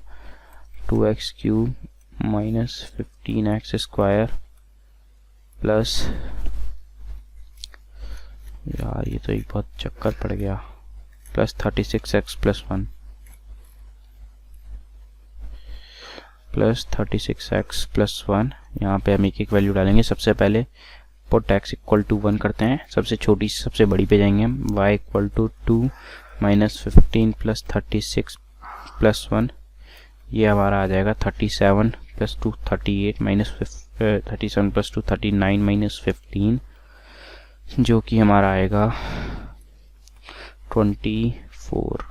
2x³ माइनस 15x² प्लस, यार ये तो एक बहुत चक्कर पड़ गया, plus 36x plus 1 plus 36x plus 1। यहाँ पे हम एक एक वैल्यू डालेंगे। सबसे पहले पुट x इक्वल टू 1 करते हैं, सबसे छोटी से सबसे बड़ी पे जाएंगे हम। y equal to 2 minus 15 plus 36 plus 1, ये हमारा आ जाएगा 37 प्लस 2 38 माइनस 37 प्लस 2 39 माइनस 15, जो कि हमारा आएगा 24।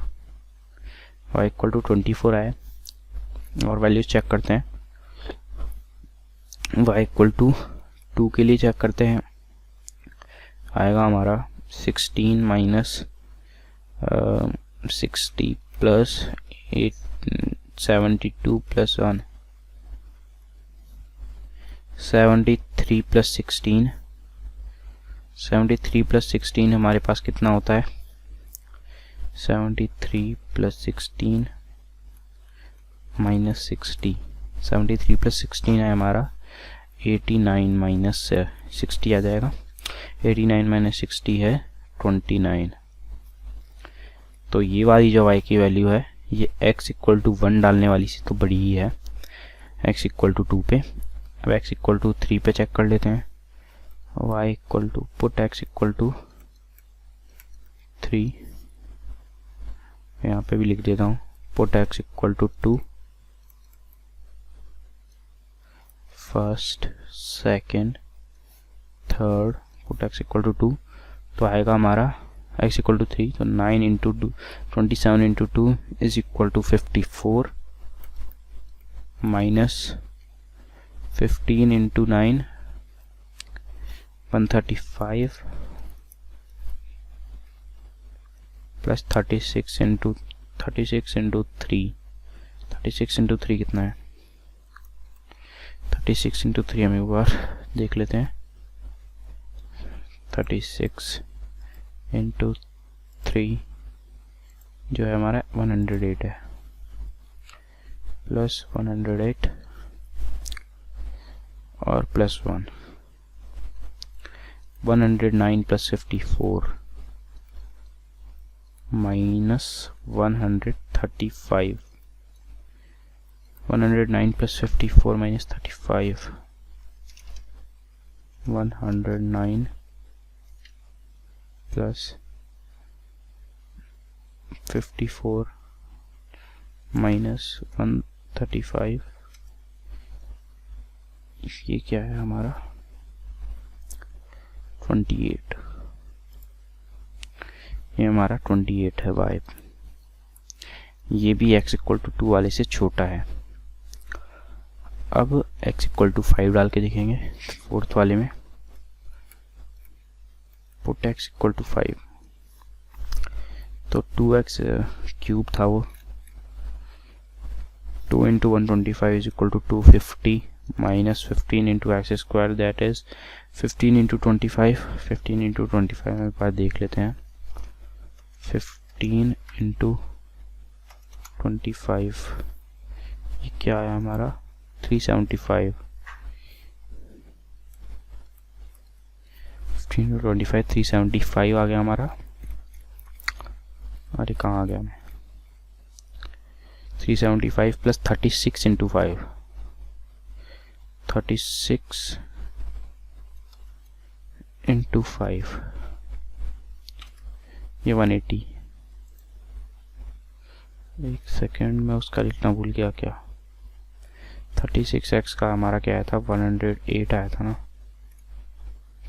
y इक्वल टू 24 आए और वैल्यूज चेक करते हैं। y इक्वल टू 2 के लिए चेक करते हैं, आएगा हमारा 16 minus 60 plus 72 plus 1 73 plus 16। 73 plus 16 हमारे पास कितना होता है? 73 प्लस 16 माइनस 60। 73 प्लस 16 है हमारा 89 माइनस 60 आ जाएगा। 89 माइनस 60 है 29। तो ये वाली जो y की वैल्यू है ये x इक्वल टू 1 डालने वाली से तो बड़ी ही है, x इक्वल टू 2 पे। अब x इक्वल टू 3 पे चेक कर लेते हैं। y equal to put x equal to 3, यहाँ पे भी लिख देता हूँ, put x equal to 2 first second third, put x equal to 2, तो आएगा हमारा x इक्वल टू 3, तो 9 into 27 into 2 is equal to 54 minus 15 into 9 135 plus 36 into 3। 36 into 3 कितना है? 36 इंटू 3 हम एक बार देख लेते हैं। 36 इंटू 3 जो है हमारा 108 है, प्लस 108 और plus 1 109 plus 54 minus 135। 109 plus 54 minus 35, 109 plus 54 minus 135, ये क्या है हमारा 28। ये हमारा 28 है y। ये भी x इक्वल टू 2 वाले से छोटा है। अब x इक्वल टू 5 डाल के देखेंगे फोर्थ वाले में। पुट x इक्वल टू 5, तो 2x क्यूब था वो, 2 into 125 is equal to 250 minus 15 into x square, that is 15 into 25। 15 into 25 में एक बार देख लेते हैं। 15 इंटू 25 ये क्या है हमारा 375। 15 इंटू 25 375 आ गया हमारा। अरे कहाँ आ गया मैं? 375 प्लस 36 इंटू 5, 36 इंटू 5 ये 180। एक सेकेंड में उसका लिखना भूल गया क्या। 36x का हमारा क्या आया था 108 आया था ना।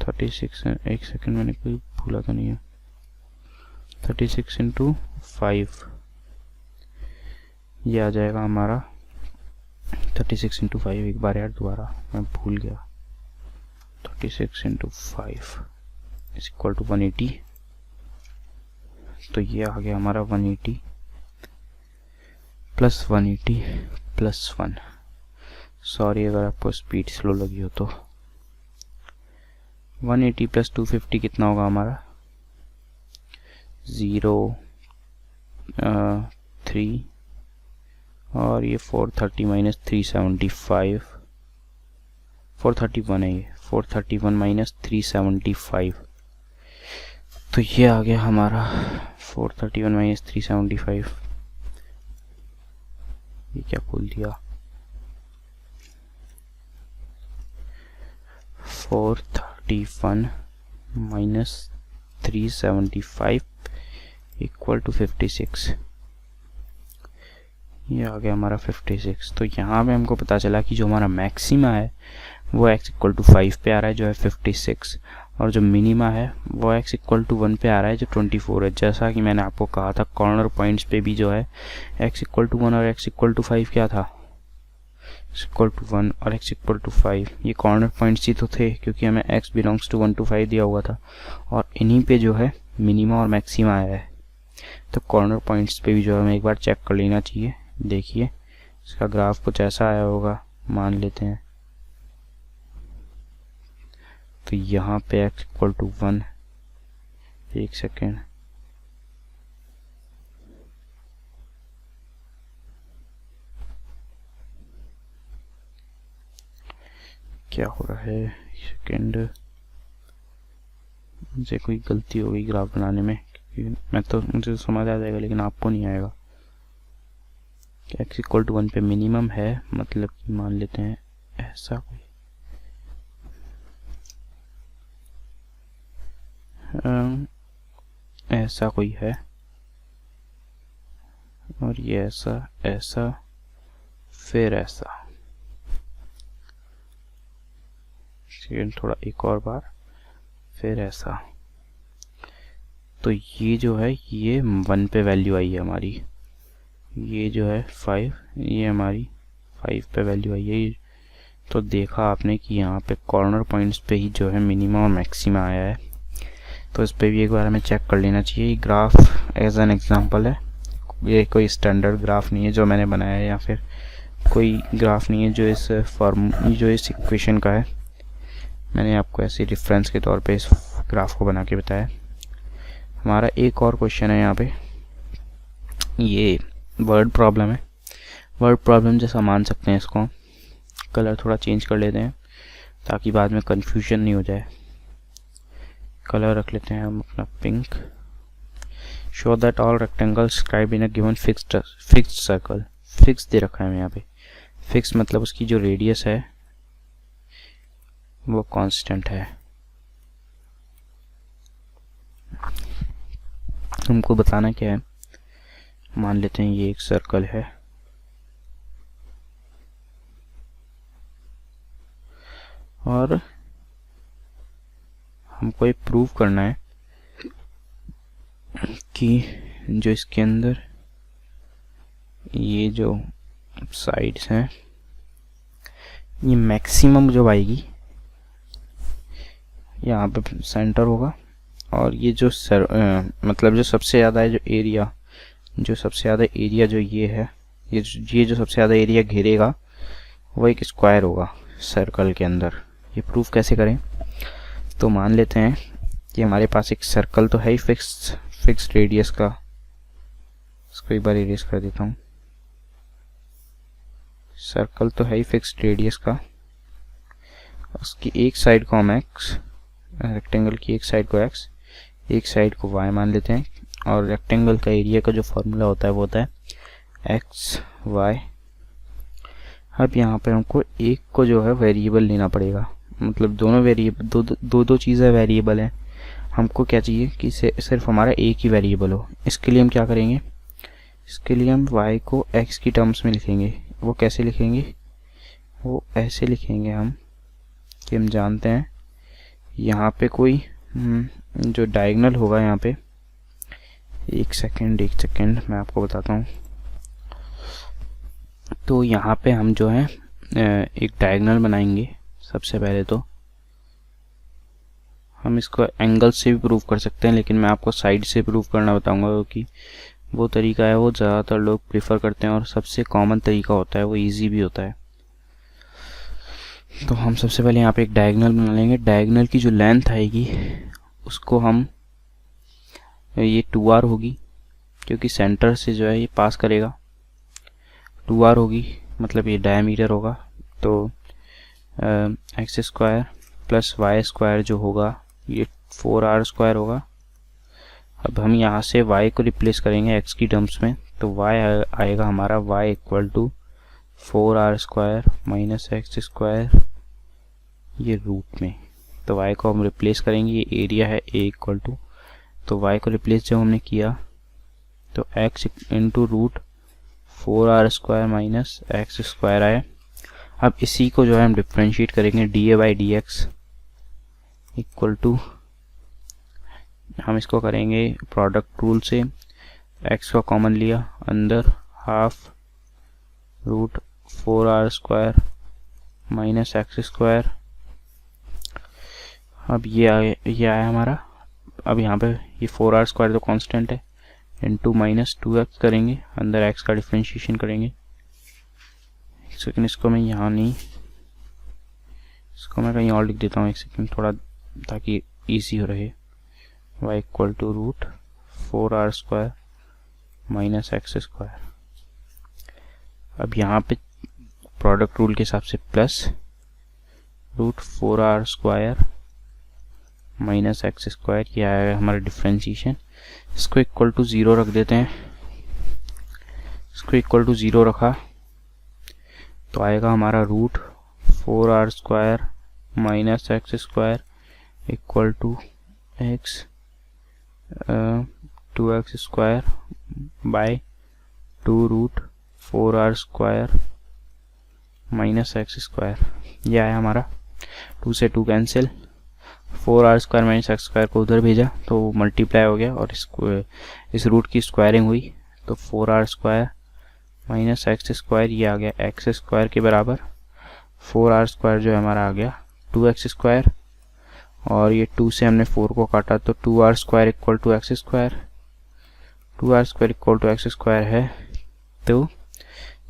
36 एक सेकेंड मैंने कोई भूला तो नहीं है। 36 इंटू 5 ये आ जाएगा हमारा 36 इंटू 5। एक बार यार दोबारा मैं भूल गया। 36 इंटू 5 इज इक्वल टू 180। तो ये आ गया हमारा 180 प्लस 180 प्लस 1। सॉरी अगर आपको स्पीड स्लो लगी हो तो। 180 प्लस 250 कितना होगा हमारा? 0 3 और ये 430 माइनस 375, 431 है ये, 431 माइनस 375, तो ये आ गया हमारा 431 माइनस 375। ये क्या खोल दिया? 431 माइनस 375 इक्वल टू 56। ये आ गया हमारा 56। तो यहाँ पे हमको पता चला कि जो हमारा मैक्सिमा है वो x इक्वल टू 5 पे आ रहा है जो है 56, और जो मिनिमा है वो x इक्वल टू 1 पे आ रहा है जो 24 है। जैसा कि मैंने आपको कहा था कॉर्नर पॉइंट्स पे भी जो है x इक्वल टू 1 और x इक्वल टू 5 क्या था? x इक्वल टू 1 और x इक्वल टू 5, ये कॉर्नर पॉइंट्स ही तो थे क्योंकि हमें x बिलोंग्स टू 1 to 5 दिया हुआ था, और इन्हीं पे जो है मिनिमा और मैक्सिमा आया है। तो कॉर्नर पॉइंट्स पे भी जो है हमें एक बार चेक कर लेना चाहिए। देखिए इसका ग्राफ कुछ ऐसा आया होगा, मान लेते हैं। तो यहाँ पे x इक्वल टू 1, एक सेकेंड, क्या हो रहा है? सेकेंड, मुझे कोई गलती हो गई ग्राफ बनाने में, क्योंकि मैं तो मुझे समझ आ जाएगा लेकिन आपको नहीं आएगा। x इक्वल टू 1 पे मिनिमम है, मतलब कि मान लेते हैं ऐसा कोई ऐसा कोई है, और ये ऐसा ऐसा फिर ऐसा, थोड़ा एक और बार, फिर ऐसा। तो ये जो है ये 1 पे वैल्यू आई है हमारी, ये जो है 5, ये हमारी 5 पे वैल्यू आई है। तो देखा आपने कि यहाँ पे कॉर्नर पॉइंट्स पे ही जो है मिनिमा और मैक्सिमा आया है। तो इस पे भी एक बार हमें चेक कर लेना चाहिए। ये ग्राफ एज एन एग्जांपल है, ये कोई स्टैंडर्ड ग्राफ नहीं है जो मैंने बनाया है, या फिर कोई ग्राफ नहीं है जो इस इक्वेशन का है। मैंने आपको ऐसे रेफरेंस के तौर पे इस ग्राफ को बना के बताया। हमारा एक और क्वेश्चन है यहाँ पे, ये वर्ड प्रॉब्लम है। वर्ड प्रॉब्लम जैसा मान सकते हैं इसको। कलर थोड़ा चेंज कर लेते हैं ताकि बाद में कंफ्यूजन नहीं हो जाए। कलर रख लेते हैं हम अपना pink. Show that all rectangle scribe in a given fixed circle. Fix दे रखा है यहाँ पे। फिक्स मतलब उसकी जो रेडियस है वो कांस्टेंट है। हमको बताना क्या है, मान लेते हैं ये एक सर्कल है और हमको ये प्रूव करना है कि जो इसके अंदर ये जो साइड्स हैं ये मैक्सिमम जो आएगी यहाँ पे सेंटर होगा, और ये जो मतलब जो सबसे ज़्यादा है जो सबसे ज़्यादा एरिया जो ये है, ये जो सबसे ज़्यादा एरिया घेरेगा वो एक स्क्वायर होगा सर्कल के अंदर। ये प्रूफ कैसे करें? तो मान लेते हैं कि हमारे पास एक सर्कल तो है ही फिक्स रेडियस का। इसको एक बार इरेज कर देता हूँ। सर्कल तो है ही फिक्स रेडियस का, उसकी एक साइड को हम x, रेक्टेंगल की एक साइड को x, एक साइड को y मान लेते हैं, और रेक्टेंगल का एरिया का जो फॉर्मूला होता है वो होता है x y। अब यहाँ पे हमको एक को जो है वेरिएबल लेना पड़ेगा, मतलब दोनों वेरिएबल दो चीज़ें वेरिएबल हैं। हमको क्या चाहिए कि सिर्फ हमारा एक ही वेरिएबल हो। इसके लिए हम क्या करेंगे, इसके लिए हम y को x की टर्म्स में लिखेंगे। वो कैसे लिखेंगे? वो ऐसे लिखेंगे हम कि हम जानते हैं यहाँ पे कोई जो डायगोनल होगा यहाँ पे, एक सेकेंड मैं आपको बताता हूँ। तो यहाँ पे हम जो है एक डायगोनल बनाएंगे। सबसे पहले तो हम इसको एंगल से भी प्रूव कर सकते हैं, लेकिन मैं आपको साइड से प्रूव करना बताऊंगा क्योंकि वो तरीका है वो ज़्यादातर लोग प्रेफर करते हैं और सबसे कॉमन तरीका होता है, वो इजी भी होता है। तो हम सबसे पहले यहाँ पे एक डायगोनल बना लेंगे। डायगोनल की जो लेंथ आएगी उसको हम, ये 2r होगी क्योंकि सेंटर से जो है ये पास करेगा, 2r होगी, मतलब ये डायमीटर होगा। तो x square plus y square जो होगा ये 4r² होगा। अब हम यहाँ से y को रिप्लेस करेंगे x की टर्म्स में, तो y आएगा हमारा y equal to 4r² minus x square, ये रूट में। तो y को हम रिप्लेस करेंगे, ये एरिया है a इक्वल टू, तो y को रिप्लेस जब हमने किया तो x into root 4r² minus x square आया। अब इसी को जो है हम डिफ्रेंशिएट करेंगे, dA/dx इक्वल टू, हम इसको करेंगे प्रोडक्ट रूल से, x का कॉमन लिया अंदर, half root 4r² minus x square. अब ये आया हमारा। अब यहाँ पे ये 4r² तो कांस्टेंट है, इंटू माइनस 2x करेंगे, अंदर x का डिफ्रेंशिएशन करेंगे। एक सेकेंड, इसको मैं यहाँ नहीं, इसको मैं कहीं और लिख देता हूँ, एक सेकेंड थोड़ा, ताकि ईजी हो रहे। y equal to root 4r² minus x square. अब यहाँ पे प्रोडक्ट रूल के हिसाब से plus root 4r² minus x square, ये आएगा हमारा डिफ्रेंशिएशन। इसको इक्वल टू 0 रख देते हैं। इसको इक्वल टू 0 रखा तो आएगा हमारा root 4r² minus x square equal to x 2x square by 2 root 4r² minus x square. यह आया हमारा, 2 से 2 cancel, 4r² minus x square को उधर भेजा तो मल्टीप्लाई हो गया और इस रूट की स्क्वायरिंग हुई, तो 4r² माइनस एक्स स्क्वायर, ये आ गया एक्स स्क्वायर के बराबर। 4r² जो हमारा आ गया 2x स्क्वायर, और ये 2 से हमने 4 को काटा तो 2r² equal to x square, 2r² equal to x square है। तो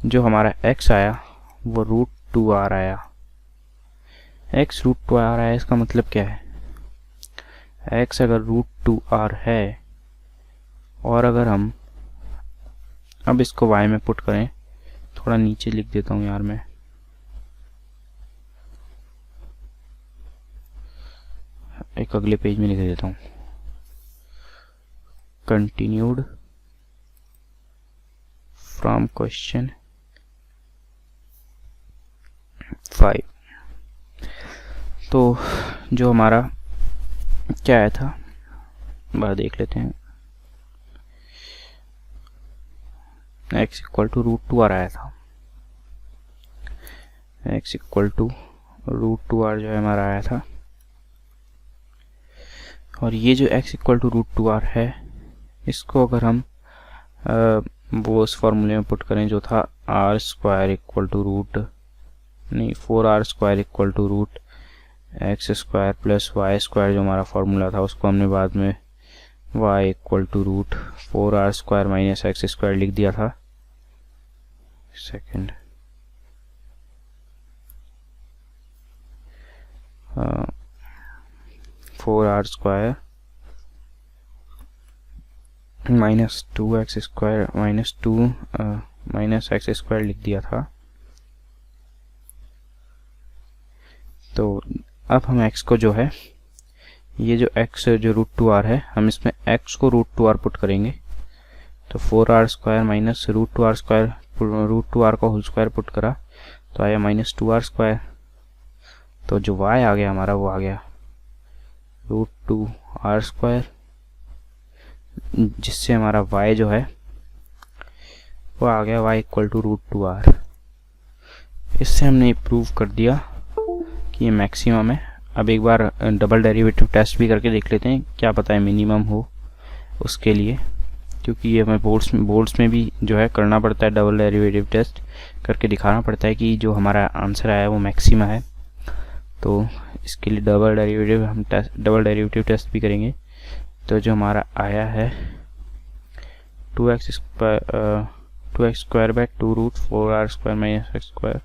जो हमारा x आया वो रूट 2r आया। x रूट 2r आया, इसका मतलब क्या है, x अगर रूट 2r है और अगर हम अब इसको y में पुट करें, थोड़ा नीचे लिख देता हूँ यार मैं, एक अगले पेज में लिख देता हूँ, कंटिन्यूड फ्रॉम क्वेश्चन 5। तो जो हमारा क्या आया था बार देख लेते हैं, x equal to root 2r आया था, x equal to root 2r जो है हमारा आया था। और ये जो x equal to root 2r है, इसको अगर हम वो उस फॉर्मूले में पुट करें जो था r² इक्वल टू रूट, नहीं 4r² equal to root x square plus y square, जो हमारा फॉर्मूला था उसको हमने बाद में y equal to root 4r² minus x square लिख दिया था। Second, 4r² minus 2x square minus 2 minus x square लिख दिया था। तो अब हम x को जो है, ये जो x जो रूट 2r है, हम इसमें x को रूट 2r पुट करेंगे, तो 4r² minus root 2r² root 2r का होल स्क्वायर पुट करा तो आया माइनस 2r²। तो जो y आ गया हमारा वो आ गया रूट 2r², जिससे हमारा y जो है वो आ गया y equal to root 2r। इससे हमने प्रूव कर दिया कि ये मैक्सिमम है। अब एक बार डबल डेरिवेटिव टेस्ट भी करके देख लेते हैं, क्या पता है मिनिमम हो उसके लिए, क्योंकि ये हमें बोर्ड्स में भी जो है करना पड़ता है, डबल डेरिवेटिव टेस्ट करके दिखाना पड़ता है कि जो हमारा आंसर आया वो मैक्सिमा है। तो इसके लिए डबल डेरिवेटिव टेस्ट भी करेंगे। तो जो हमारा आया है 2x square by 2 root 4r² minus x square,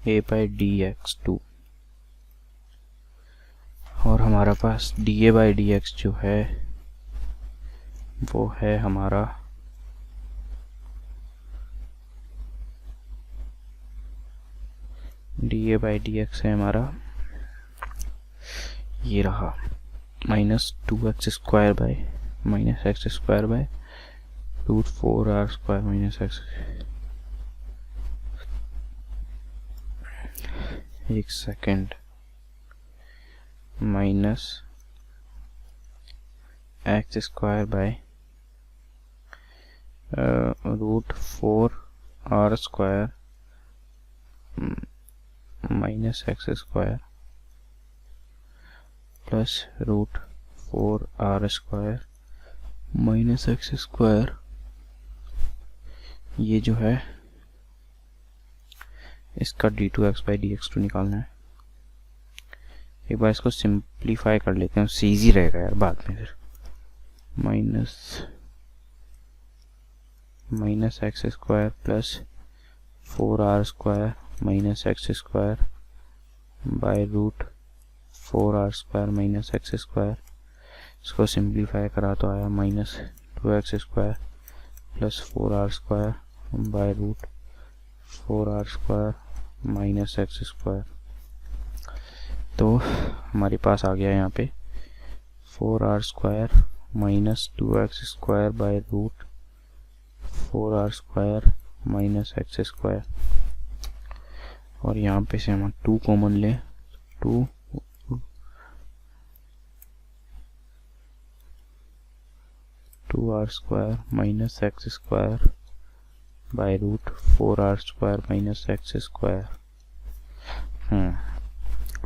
a by d x two, और हमारा पास d a by d x जो है वो है हमारा d a by d x है हमारा, ये रहा minus 2x² by minus x² by root 4r² minus x। एक second, minus x² by root 4r² minus x² plus root 4r² minus x²। ये जो है इसका d2x बाई dx2 निकालना है। एक बार इसको सिंप्लीफाई कर लेते हैं, उससे ईजी रहेगा यार बाद में फिर। Minus x² plus 4r² minus x² by root 4r² minus x²। इसको सिंप्लीफाई करा तो आया minus 2x² plus 4r² by root 4r² minus x²। तो हमारे पास आ गया यहाँ पे 4r² minus 2x² by root 4r² minus x²। और यहाँ पे से हम 2 कॉमन लें, 2r² minus x² by root 4r² minus x²।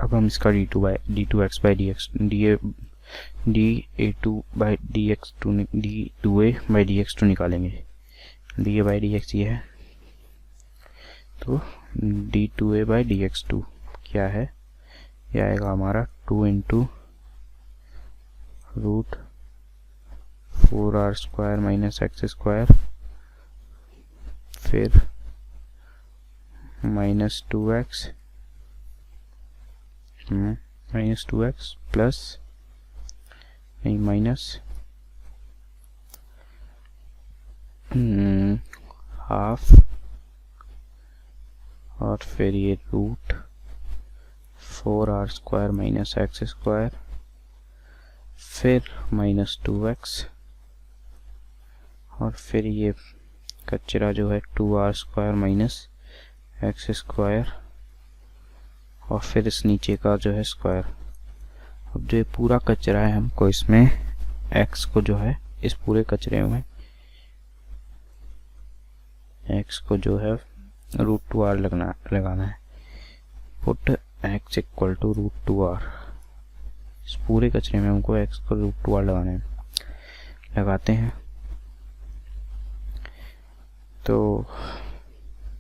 अब हम इसका d2x by d2a by dx2 निकालेंगे। d a बाई dx ये है, तो d2a बाई dx2 क्या है, ये आएगा हमारा 2 into root 4r² minus x², फिर माइनस 2x प्लस नहीं माइनस हाफ, और फिर ये रूट 4r² माइनस x², फिर माइनस 2x, और फिर ये कचरा जो है 2r² माइनस x², और फिर इस नीचे का जो है स्क्वायर। अब जो ये पूरा कचरा है हमको इसमें x को जो है इस पूरे कचरे में x को जो है रूट 2r लगाना है। Put x equal to root 2r, इस पूरे कचरे में हमको x को रूट 2r लगाना है। लगाते हैं तो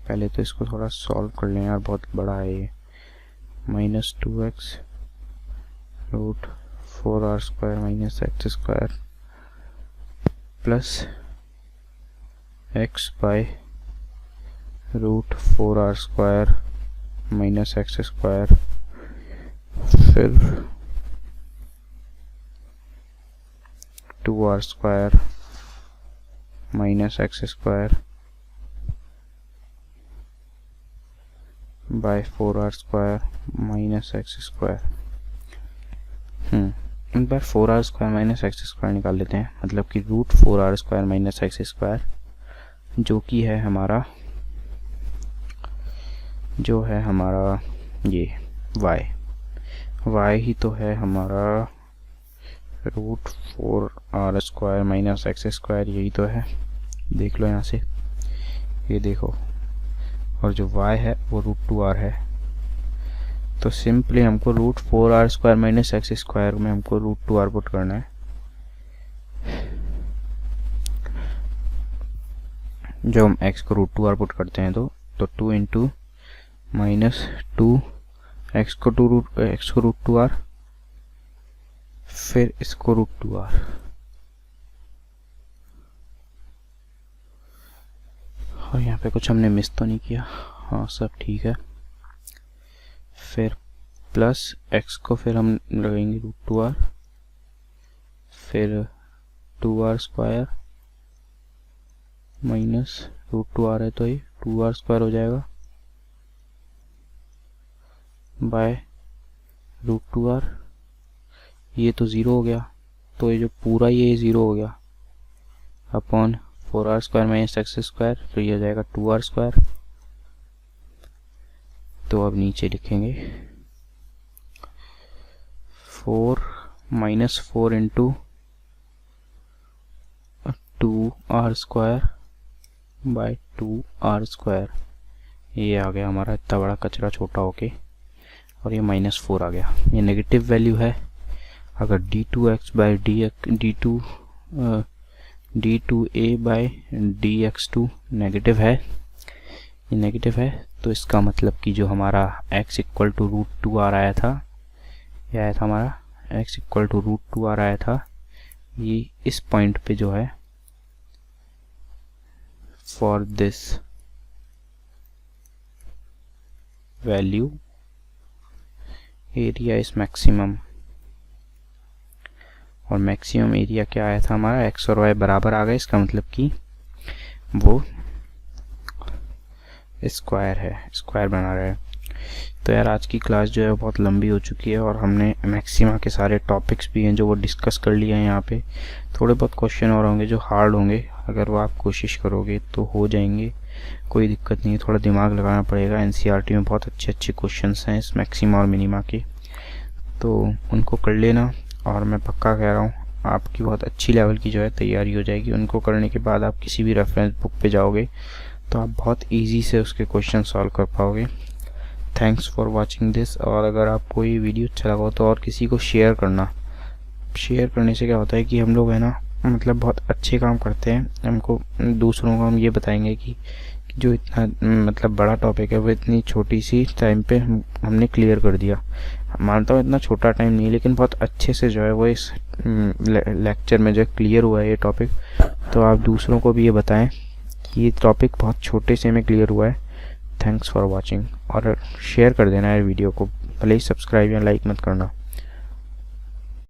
पहले तो इसको थोड़ा सॉल्व कर लें यार, बहुत बड़ा है ये। Minus 2x root 4r² minus x² plus x by root 4r² minus x², फिर 2r² minus x² by 4r² minus x²। एक बार 4r² माइनस x² निकाल लेते हैं, मतलब कि रूट 4r² माइनस x² जो कि है हमारा ये y ही तो है हमारा रूट 4r² माइनस x², यही तो है, देख लो यहाँ से, ये देखो। और जो y है वो रूट 2r है, तो सिंपली हमको रूट 4r² माइनस x² में हमको रूट 2r पुट करना है। जो हम x को रूट 2r पुट करते हैं तो 2 इंटू माइनस 2 x को रूट 2r, फिर इसको रूट 2r, और यहाँ पे कुछ हमने मिस तो नहीं किया, हाँ सब ठीक है। फिर प्लस x को फिर हम लगाएंगे √2r, फिर 2r² माइनस √2r है तो ये 2r² हो जाएगा बाय √2r। ये तो 0 हो गया, तो ये जो पूरा ये 0 हो गया अपॉन 4r² माइनस x², तो ये हो जाएगा 2r²। तो अब नीचे लिखेंगे 4 minus 4 into 2r² bye 2r²। ये आ गया हमारा इतना बड़ा कचरा छोटा होके, और ये -4 आ गया। ये नेगेटिव वैल्यू है। अगर d2x by d2a by dx2 negative है, ये नेगेटिव है, तो इसका मतलब कि जो हमारा x इक्वल टू √2r आया था, ये आया था हमारा x इक्वल टू √2r आया था, ये इस पॉइंट पे जो है for this value area is maximum. और मैक्सिमम एरिया क्या आया था हमारा, x और y बराबर आ गए, इसका मतलब कि वो स्क्वायर है, स्क्वायर बना रहा है। तो यार आज की क्लास जो है बहुत लंबी हो चुकी है, और हमने मैक्सिमा के सारे टॉपिक्स भी हैं जो वो डिस्कस कर लिया है यहाँ पे। थोड़े बहुत क्वेश्चन और होंगे जो हार्ड होंगे, अगर वो आप कोशिश करोगे तो हो जाएंगे, कोई दिक्कत नहीं है, थोड़ा दिमाग लगाना पड़ेगा। एनसीईआरटी में बहुत अच्छे अच्छे क्वेश्चंस हैं इस मैक्सिमा और मिनिमा के, तो उनको कर लेना। और मैं पक्का कह रहा हूँ आपकी बहुत अच्छी लेवल की जो है तैयारी हो जाएगी। उनको करने के बाद आप किसी भी रेफरेंस बुक पे जाओगे तो आप बहुत इजी से उसके क्वेश्चन सॉल्व कर पाओगे। Thanks for watching this. और अगर आपको ये वीडियो अच्छा लगा हो तो और किसी को शेयर करना। शेयर करने से क्या होता है कि हम लोग है ना, मतलब बहुत अच्छे काम करते हैं, हमको दूसरों को हम ये बताएंगे कि जो इतना मतलब बड़ा टॉपिक है वो इतनी छोटी सी टाइम पे हमने क्लियर कर दिया। मानता हूँ इतना छोटा टाइम नहीं, लेकिन बहुत अच्छे से जो है वो इस लेक्चर में जो है क्लियर हुआ है ये टॉपिक। तो आप दूसरों को भी ये बताएं कि ये टॉपिक बहुत छोटे से में क्लियर हुआ है। Thanks for watching. और शेयर कर देना है वीडियो को, भले ही सब्सक्राइब या लाइक मत करना।